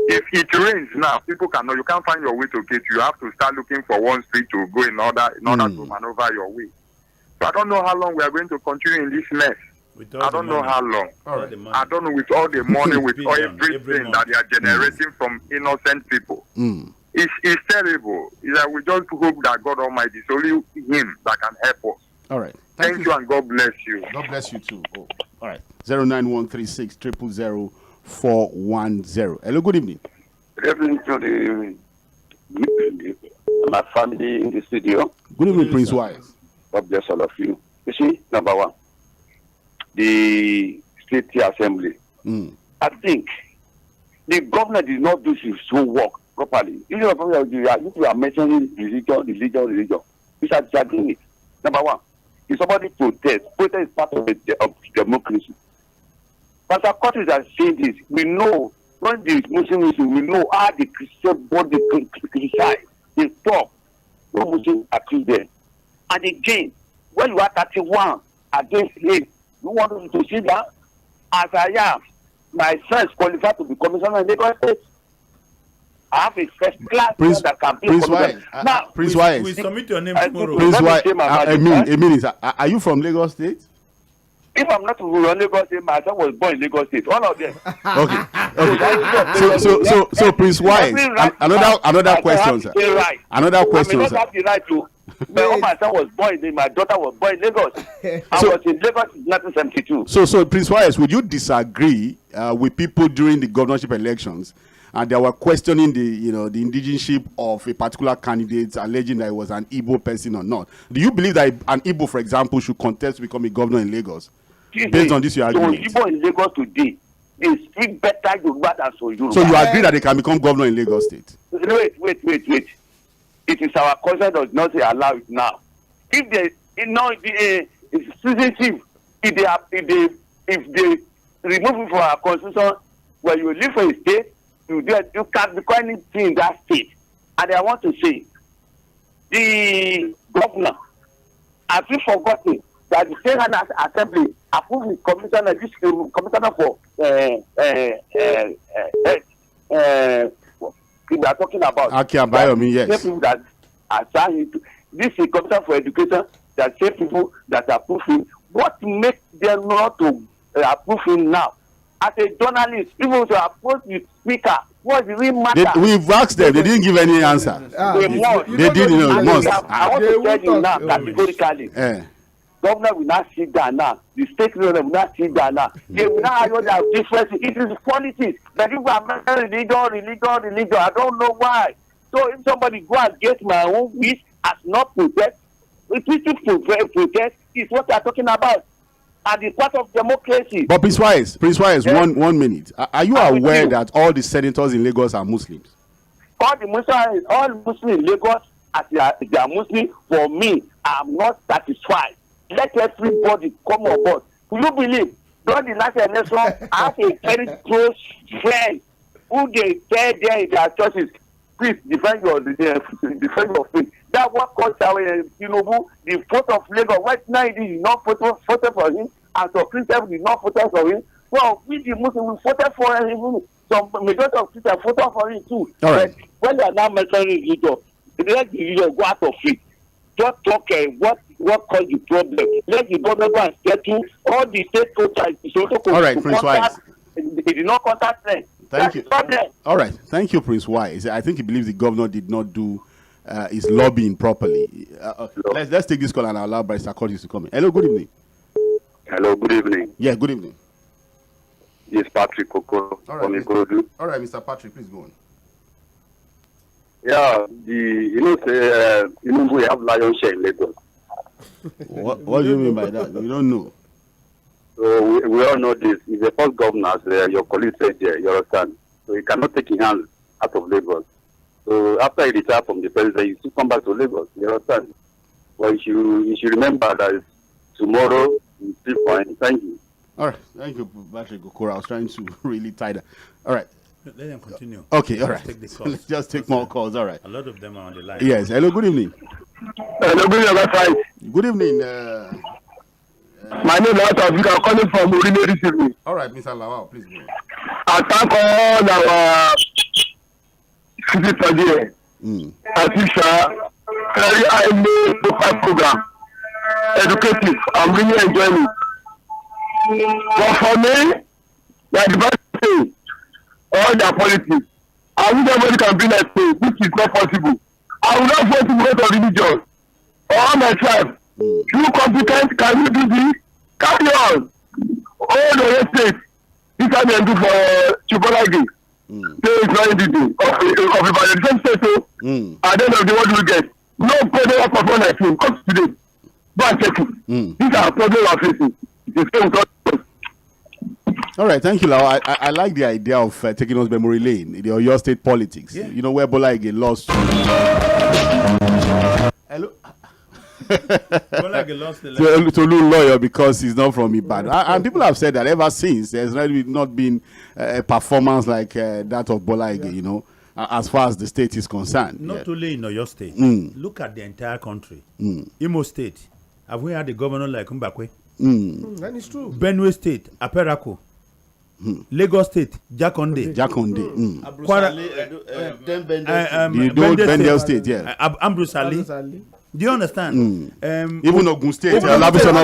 If it rains now, people cannot, you can't find your way to K2. You have to start looking for one street to go in order to maneuver your way. So I don't know how long we are going to continue in this mess. I don't know how long. I don't know, with all the money, with all everything that they are generating from innocent people. It's terrible. It's like we just hope that God Almighty, it's only Him that can help us. All right. Thank you and God bless you. God bless you too. Oh, all right. 09136 000 410. Hello, good evening. Good evening to my family in the studio. Good evening, Prince Wise. God bless all of you. You see, number one, the State Assembly. I think the governor did not do his own work properly. You are mentioning religion. We should disagree it. Number one, if somebody protest is part of democracy. Pastor Curtis has said this. We know when the Muslim issue, we know how the Christian body criticize, they talk, no Muslim accuse them. And again, when you are 31 against him, you want to see that? As I am, my friends qualified to be commissioner in Lagos State. I have a first class that can be commissioner. Now, Prince Wise. We submit your name tomorrow. Prince Wise, a minute. Are you from Lagos State? If I'm not from Lagos State, my son was born in Lagos State. All of them. Okay. So Prince Wise, another question, sir. Another question, sir. I may not have the right to. But my son was born in, my daughter was born in Lagos. I was in Lagos in 1972. So Prince Wise, would you disagree with people during the governorship elections? And they were questioning the indigenship of a particular candidate, alleging that it was an Igbo person or not. Do you believe that an Igbo, for example, should contest to become a governor in Lagos? Based on this, your argument. So Igbo in Lagos today, they speak better Yoruba than Yoruba. So you agree that they can become governor in Lagos State? Wait. It is our conscience does not allow it now. If it's sensitive, if they remove it from our constitution, where you live for a state, you can't become anything in that state. And I want to say, the governor, have you forgotten that the State Assembly approved the commissioner for we are talking about 𝐼𝐴, yes. People that are trying to, this is commissioner for education that say people that are approving. What makes them not to approve him now? As a journalist, people to approach the speaker. What does it matter? We've asked them. They didn't give any answer. They didn't. I want to tell you now categorically. governor will not sit down now. The state governor will not sit down now. They will not have their differences. It is politics. But if I'm religion, I don't know why. So if somebody go and get my own wish as not protest, protest is what they are talking about. And it's part of democracy. But Prince Wise, one minute. Are you aware that all the senators in Lagos are Muslims? All Muslims in Lagos, as they are Muslim, for me, I'm not satisfied. Let everybody come on board. Do you believe? During the last election, I have a very close friend who they tell there in their churches, please defend your faith. That what caused the vote of Lagos. Right now, it is not voted for him, and so Christians did not vote for him. Well, we the Muslims voted for him. Some majority of Christians voted for him too. All right. But when they are now mentioning religion, let the religion go out of it. Just talk what caused the problem. Let the government go and settle all the state coaches. All right, Prince Wise. They did not contact them. Thank you. All right, thank you, Prince Wise. I think he believes the governor did not do his lobbying properly. Okay. Let's take this call and allow Barrister _Courtis to come in. Hello, good evening. Hello, good evening. Yeah, good evening. Yes, Patrick Koko from Ikorodu. All right, Mr. Patrick, please go on. Yeah, we have lion share in Lagos. What do you mean by that? You don't know. So we all know this. He's the first governor, as your colleague said there, you understand. So he cannot take his hands out of Lagos. So after he retired from the president, he should come back to Lagos, you understand. But you should remember that tomorrow is still fine. Thank you. All right, thank you, Patrick Okora. I was trying to really tie that. All right. Let them continue. Okay, all right. Take the calls. Let's just take more calls. All right. A lot of them are on the line. Yes. Hello. Good evening. Hello, good evening. Good evening. My name is Latavika. I'm calling from Urinary City. All right, Mr. Lawal, please go. I thank all our citizens here. Atisha, very highly local program. Educative. I'm really enjoying it. But for me, the advice thing, all their politics, I wish everybody can be like me, which is not possible. I will not vote to vote of religion. All my tribe. You competent, can you do this? Carry on. All the state. This can they do for Chukwalagi. Say it's not easy of the same state. So at the end of the what do we get? No problem of perform like him. Come today. Go and check it. These are problems we are facing. It's the same with us. All right, thank you, Lau. I like the idea of taking us memory lane, the Oyo State politics. Yeah. You know, where Bolage lost. Hello? Bolage lost the to Lou lawyer because he's not from Ibadan. And people have said that ever since, there's really not been a performance like that of Bolage, you know, as far as the state is concerned. Not only in Oyo State. Look at the entire country. Imo State. Have we had a governor like Mbakwe? That is true. Benue State, Aperako. Lagos State, Jakonde. Bendel State, yeah. Ambrosali. Do you understand? Even Ogun State, Labisona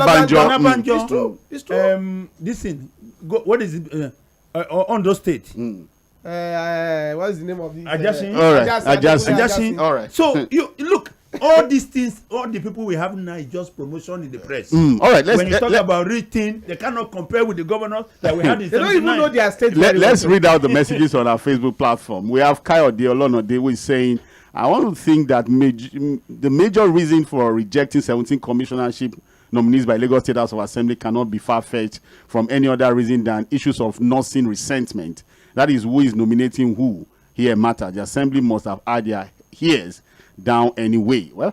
Banjo. It's true. This thing, what is it? Ondo State. What is the name of this? Ajasin. All right, Ajasin. All right. So you look. All these things, all the people we have now is just promotion in the press. All right, when you talk about reading, they cannot compare with the governors that we had in 79. They don't even know their state. Let's read out the messages on our Facebook platform. We have Káyọ̀dé Olonode who is saying, I want to think that the major reason for rejecting 17 commissionership nominees by Lagos State House of Assembly cannot be far-fetched from any other reason than issues of nursing resentment. That is, who is nominating who here matter. The Assembly must have had their ears down anyway. Well,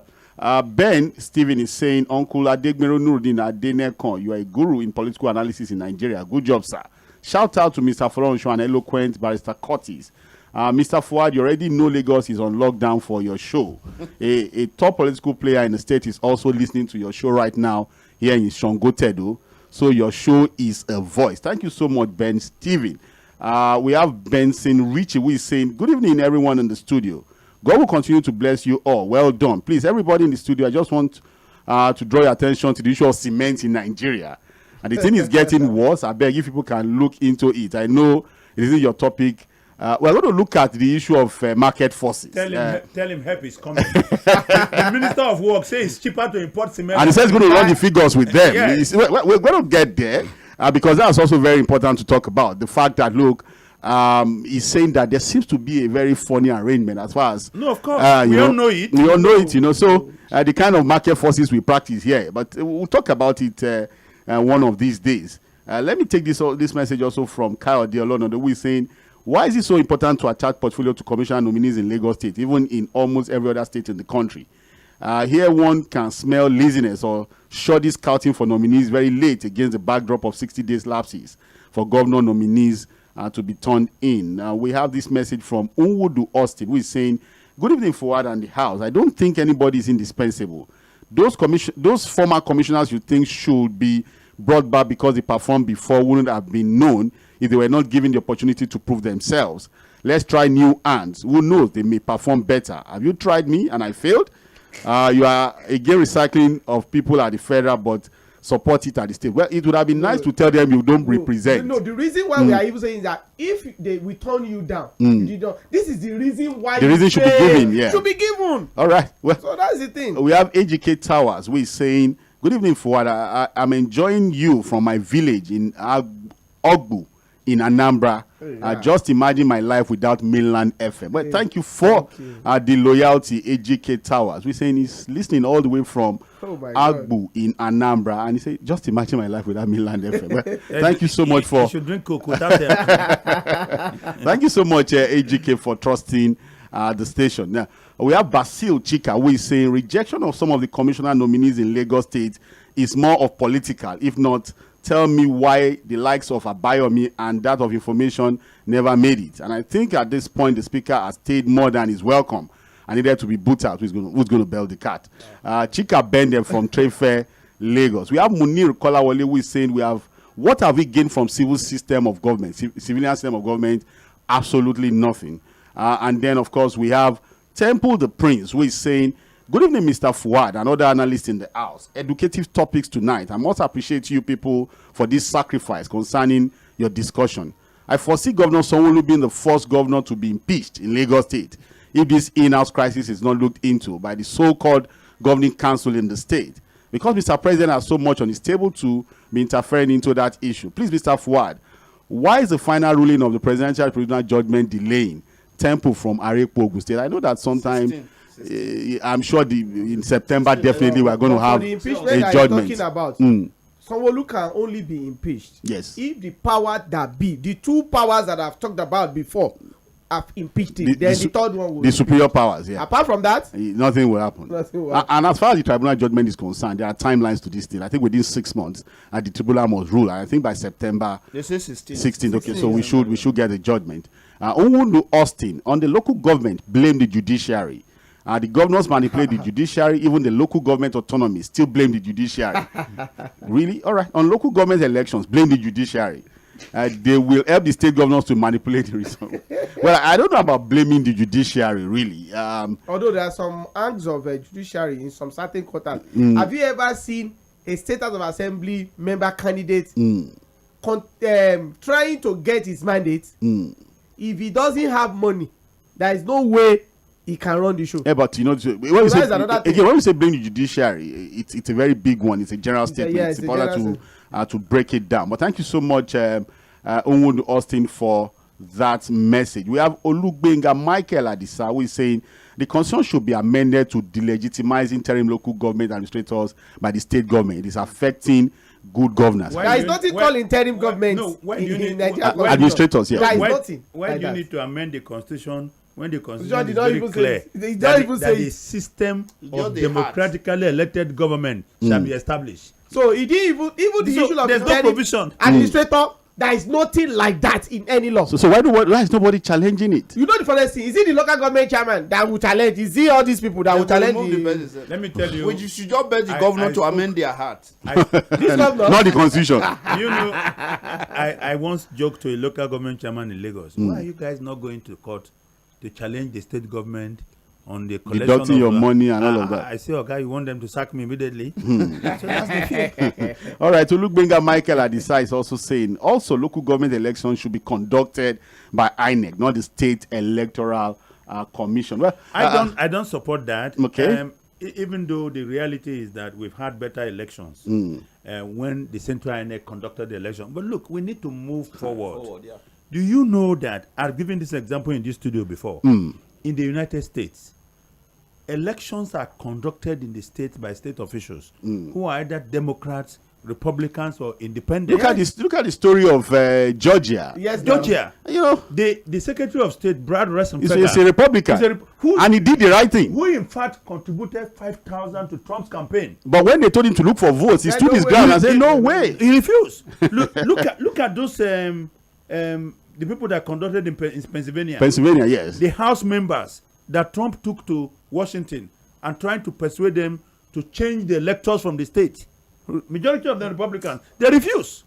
Ben Stephen is saying, Uncle Adegbero Nuruddin Adenekon, you are a guru in political analysis in Nigeria. Good job, sir. Shout out to Mr. Folorunso and eloquent Barrister _Courtis. Mr. Fuad, you already know Lagos is on lockdown for your show. A top political player in the state is also listening to your show right now here in Shongotedo. So your show is a voice. Thank you so much, Ben Stephen. We have Benson Richie who is saying, good evening, everyone in the studio. God will continue to bless you all. Well done. Please, everybody in the studio, I just want to draw your attention to the issue of cement in Nigeria. And the thing is getting worse. I beg if people can look into it. I know it isn't your topic we're going to look at the issue of market forces. Tell him help is coming. the Minister of Work says it's cheaper to import cement. And he says he's going to run the figures with them. Yes. We're going to get there because that's also very important to talk about. The fact that, look, he's saying that there seems to be a very funny arrangement as far as... No, of course. We all know it. We all know it, So the kind of market forces we practice here. But we'll talk about it one of these days. Let me take this message also from 𝐿 Olonodo, who is saying, why is it so important to attach portfolio to commissioner nominees in Lagos State, even in almost every other state in the country? Here one can smell laziness or shoddy scouting for nominees very late against the backdrop of 60 days lapses for governor nominees to be turned in. We have this message from Unwudu Austin, who is saying, good evening, Forward and the House. I don't think anybody is indispensable. Those former commissioners you think should be brought back because they performed before wouldn't have been known if they were not given the opportunity to prove themselves. Let's try new hands. Who knows, they may perform better. Have you tried me and I failed? You are again recycling of people at the federal, but support it at the state. Well, it would have been nice to tell them you don't represent. No, the reason why we are even saying that if we turn you down, you did not. This is the reason why the reason should be given. Yeah, should be given. All right. Well, so that's the thing. We have AGK Towers. We're saying, good evening, Forward. I'm enjoying you from my village in Ogbu in Anambra. Just imagine my life without mainland FM. Well, thank you for the loyalty, AGK Towers. We're saying he's listening all the way from Ogbu in Anambra, and he said, just imagine my life without mainland FM. Well, thank you so much for... You should drink Coke without them. Thank you so much, AGK, for trusting the station. Now, we have Basil Chika, who is saying rejection of some of the commissioner nominees in Lagos State is more of political, if not... Tell me why the likes of Abayomi and that of Information never made it. And I think at this point, the speaker has stayed more than is welcome. And needed to be booted out. Who's going to bail the cat? Chika Bende from Trade Fair, Lagos. We have Munir Kolawole, who is saying what have we gained from civil system of government? Civilian system of government? Absolutely nothing. And then, of course, we have Temple the Prince, who is saying, good evening, Mr. Fuad and other analysts in the house. Educative topics tonight. I must appreciate you people for this sacrifice concerning your discussion. I foresee Governor Sanwo-Olu being the first governor to be impeached in Lagos State if this in-house crisis is not looked into by the so-called governing council in the state. Because Mr. President has so much on his table to be interfering into that issue. Please, Mr. Fuad, why is the final ruling of the presidential tribunal judgment delaying? Temple from Arepo, Ogun State. I know that sometime... I'm sure in September definitely we're going to have the a judgment. Talking about Sanwo-Olu can only be impeached if the power that be the two powers that I've talked about before have impeached him. Then the third one will the superior powers. Apart from that, nothing will happen. And as far as the tribunal judgment is concerned, there are timelines to this thing. I think within 6 months, the tribunal must rule. And I think by September 16th. Okay, so we should get a judgment. Unwudu Austin on the local government blame the judiciary. The governors manipulate the judiciary. Even the local government autonomy still blame the judiciary. Really? All right. On local government elections, blame the judiciary. They will help the state governors to manipulate the result. Well, I don't know about blaming the judiciary, really. Although there are some acts of judiciary in some certain quarters. Have you ever seen a state house of assembly member candidate trying to get his mandate? If he doesn't have money, there is no way he can run the show. Yeah, but when we say blame the judiciary, it's a very big one. It's a general statement. It's important to break it down. But thank you so much, Unwudu Austin, for that message. We have Olugbenga Michael Adisa, who is saying the constitution should be amended to delegitimize interim local government administrators by the state government. It is affecting good governance. There is nothing called interim government in Nigeria. Administrators, There is nothing. Why do you need to amend the constitution? When the constitution is very clear that the system of democratically elected government shall be established. So it even the issue of there's no provision. Administrator, there is nothing like that in any law. So why is nobody challenging it? You know the funny thing, is it the local government chairman that will challenge? Is it all these people that will challenge Let me tell you. You should just beg the governor to amend their heart. This governor? Not the constitution. You know, I once joked to a local government chairman in Lagos. Why are you guys not going to court to challenge the state government on the collection deducting of, your money and all of that. I say, okay, you want them to sack me immediately? So that's the fear. All right, so Benga Michael Adisa is also saying, also local government elections should be conducted by INEC, not the State Electoral Commission. Well, I don't support that. Okay. Even though the reality is that we've had better elections when the Central INEC conducted the election. But look, we need to move forward. Yeah. Do you know that I've given this example in this studio before? In the United States, elections are conducted in the state by state officials who are either Democrats, Republicans, or independents. Look at the story of Georgia. Yes, Georgia. You know, The Secretary of State, Brad Raffensperger, he's a Republican, and he did the right thing. who in fact contributed 5,000 to Trump's campaign. But when they told him to look for votes, he stood his ground and said, "No way." He refused. look at those the people that conducted in Pennsylvania. Pennsylvania, yes. The House members that Trump took to Washington and trying to persuade them to change the electors from the state. Majority of the Republicans, they refuse.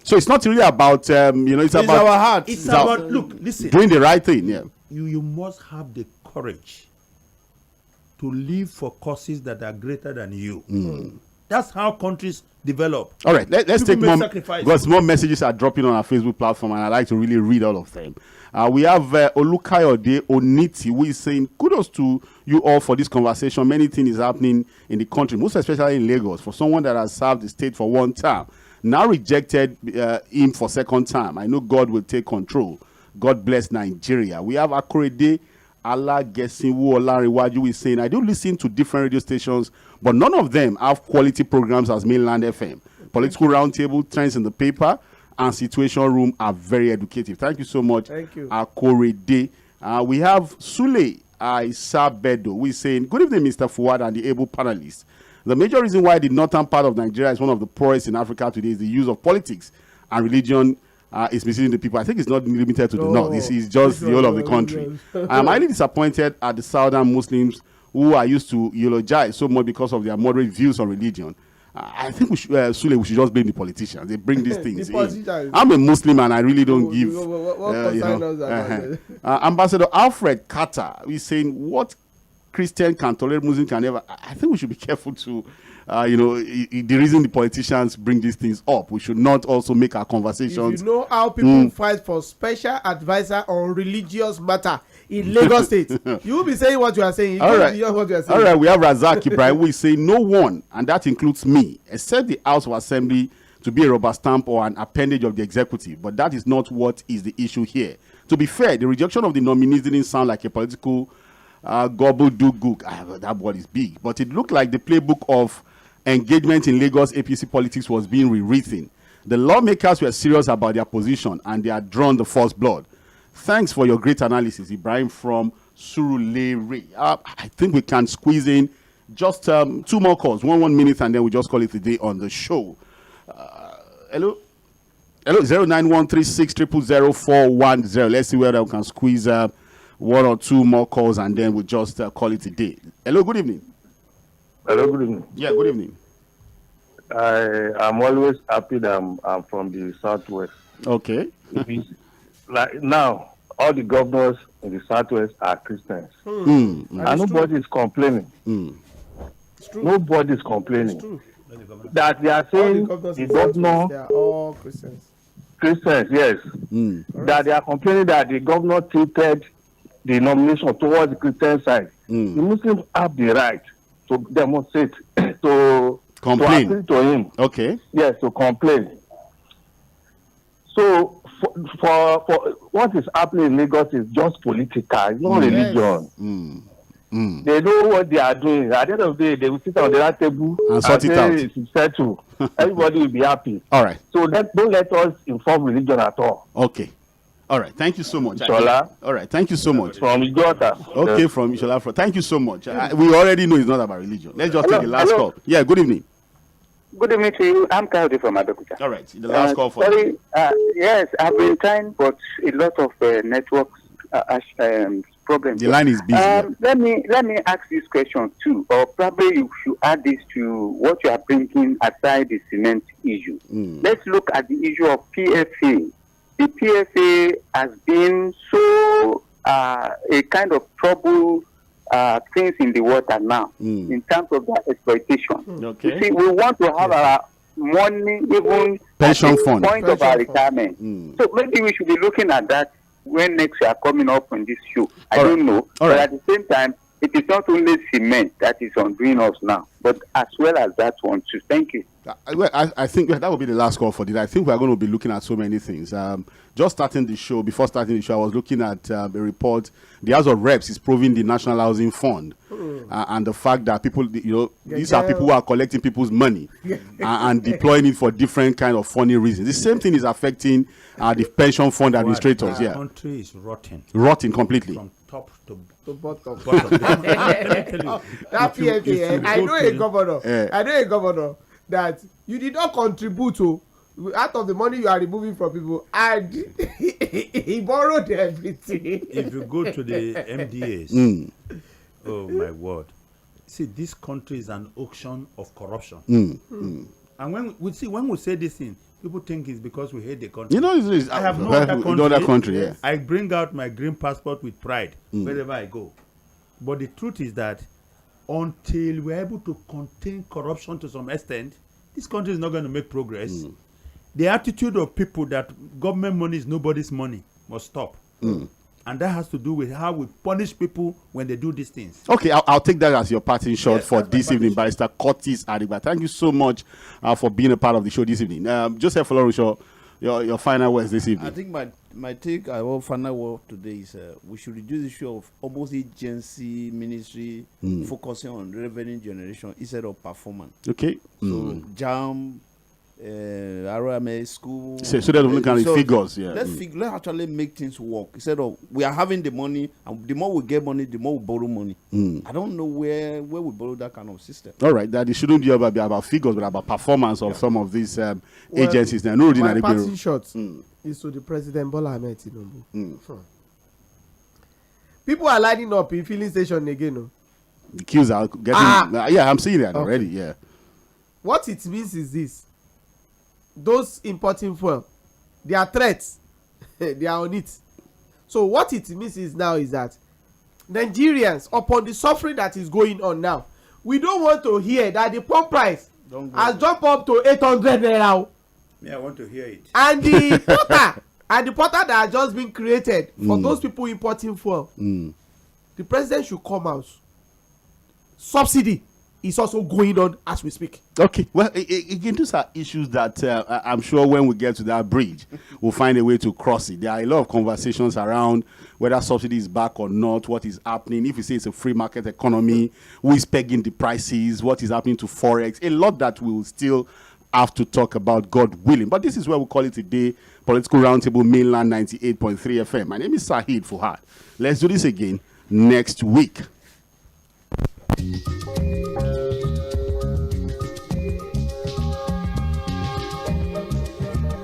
So it's not really about it's about our heart. It's about look, listen. doing the right thing. Yeah. You must have the courage to live for causes that are greater than you. That's how countries develop. All right, let's People take make more, sacrifices. because more messages are dropping on our Facebook platform, and I like to really read all of them. We have Olukayode Oniti, who is saying, kudos to you all for this conversation. Many things is happening in the country, most especially in Lagos. For someone that has served the state for one term, now rejected him for second time. I know God will take control. God bless Nigeria. We have Akorede Alagesinwu Olariwaju is saying, I do listen to different radio stations, but none of them have quality programs as Mainland FM. Political Roundtable, Trends in the Paper, and Situation Room are very educative. Thank you so much. Thank you. Akorede. We have Sule Aisabedo, who is saying, good evening, Mr. Fuad and the able panelists. The major reason why the northern part of Nigeria is one of the poorest in Africa today is the use of politics and religion is misleading the people. I think it's not limited to the north. This is just the whole of the country. I am highly disappointed at the southern Muslims who are used to eulogize so much because of their moderate views on religion. I think we should, Sule, we should just blame the politicians. They bring these things in. I'm a Muslim and I really don't give. Ambassador Alfred Carter is saying, what Christian can tolerate, Muslim can never. I think we should be careful to, the reason the politicians bring these things up. We should not also make our conversations. If you know how people fight for special advisor on religious matter in Lagos State, you will be saying what you are saying. All right. What you are saying. All right, we have Razak Ibrahim, who is saying, no one, and that includes me, except the House of Assembly to be a rubber stamp or an appendage of the executive. But that is not what is the issue here. To be fair, the rejection of the nominees didn't sound like a political gobbledygook. That word is big. But it looked like the playbook of engagement in Lagos APC politics was being rewritten. The lawmakers were serious about their position and they had drawn the first blood. Thanks for your great analysis, Ibrahim from Surulere. I think we can squeeze in just 2 more calls, 1 minute, and then we just call it a day on the show. Hello? Hello, 09136000410. Let's see whether we can squeeze 1 or 2 more calls, and then we'll just call it a day. Hello, good evening. Hello, good evening. Yeah, good evening. I'm always happy that I'm from the Southwest. Okay. Like now, all the governors in the Southwest are Christians. And nobody is complaining. Nobody is complaining. That they are saying the governor, they are all Christians. Christians, yes. That they are complaining that the governor tilted the nomination towards the Christian side. The Muslims have the right to demonstrate, to appeal to him. Okay. Yes, to complain. So for what is happening in Lagos is just political, it's not religion. They know what they are doing. At the end of the day, they will sit on the right table and sort it out. It's settled. Everybody will be happy. All right. So don't let us inform religion at all. Okay. All right. Thank you so much. Ishola. All right. Thank you so much. From Igota. Okay, Yes. from Ishola. Thank you so much. We already know it's not about religion. Let's just take the last call. Yeah, good evening. Good evening to you. I'm Kayode from Abeokuta. All right. The last call for sorry, you. yes, I've been trying, but a lot of network problems. The line is busy. Let me ask this question too, or probably you should add this to what you are bringing aside the cement issue. Let's look at the issue of PFA. The PFA has been so a kind of trouble things in the water now in terms of their exploitation. Okay. You see, we want to have our money even Pension at the fund. point of our retirement. So maybe we should be looking at that when next we are coming up on this show. I don't know. But at the same time, it is not only cement that is undoing us now, but as well as that one too. Thank you. Well, I think that will be the last call for today. I think we are going to be looking at so many things. Just starting the show, before starting the show, I was looking at a report. The House of Reps is proving the National Housing Fund and the fact that people, these are people who are collecting people's money and deploying it for different kind of funny reasons. The same thing is affecting the pension fund administrators. The country is rotten. Rotten completely. From top to bottom. Let me tell you, That PFA, I know a governor. I know a governor that you did not contribute to out of the money you are removing from people, and he borrowed everything. If you go to the MDAs, oh my word, see, this country is an auction of corruption. And when we say this thing, people think it's because we hate the country. I have no other country. Yeah. I bring out my green passport with pride wherever I go. But the truth is that until we're able to contain corruption to some extent, this country is not going to make progress. The attitude of people that government money is nobody's money must stop. And that has to do with how we punish people when they do these things. Okay, I'll take that as your parting shot for this evening, Barrister Curtis Ariba. Thank you so much for being a part of the show this evening. Joseph Olorunso, your final words this evening. I think my take, our final word today is we should reduce the issue of almost agency ministry focusing on revenue generation instead of performance. Okay. So JAM, RMA school. So that we can figures. Yeah. Let's actually make things work instead of we are having the money, and the more we get money, the more we borrow money. I don't know where we borrow that kind of system. All right, that it shouldn't be about figures, but about performance of some of these agencies. Now, no, my parting shot is to the President Bola Ahmed Tinubu. People are lining up in filling station again. No? The queues are getting. Yeah, I'm seeing that already. Yeah. What it means is this. Those importing fuel, they are threats. They are on it. So what it means is now is that Nigerians, upon the suffering that is going on now, we don't want to hear that the pump price has jumped up to 800 naira. Yeah, I want to hear it. And the portal that has just been created for those people importing fuel, the president should come out. Subsidy is also going on as we speak. Okay, well, again, these are issues that I'm sure when we get to that bridge, we'll find a way to cross it. There are a lot of conversations around whether subsidy is back or not, what is happening. If you say it's a free market economy, who is pegging the prices, what is happening to Forex, a lot that we'll still have to talk about, God willing. But this is where we call it today, Political Roundtable Mainland 98.3 FM. My name is 𝐶𝐶𝐻𝐻𝐵. Let's do this again next week.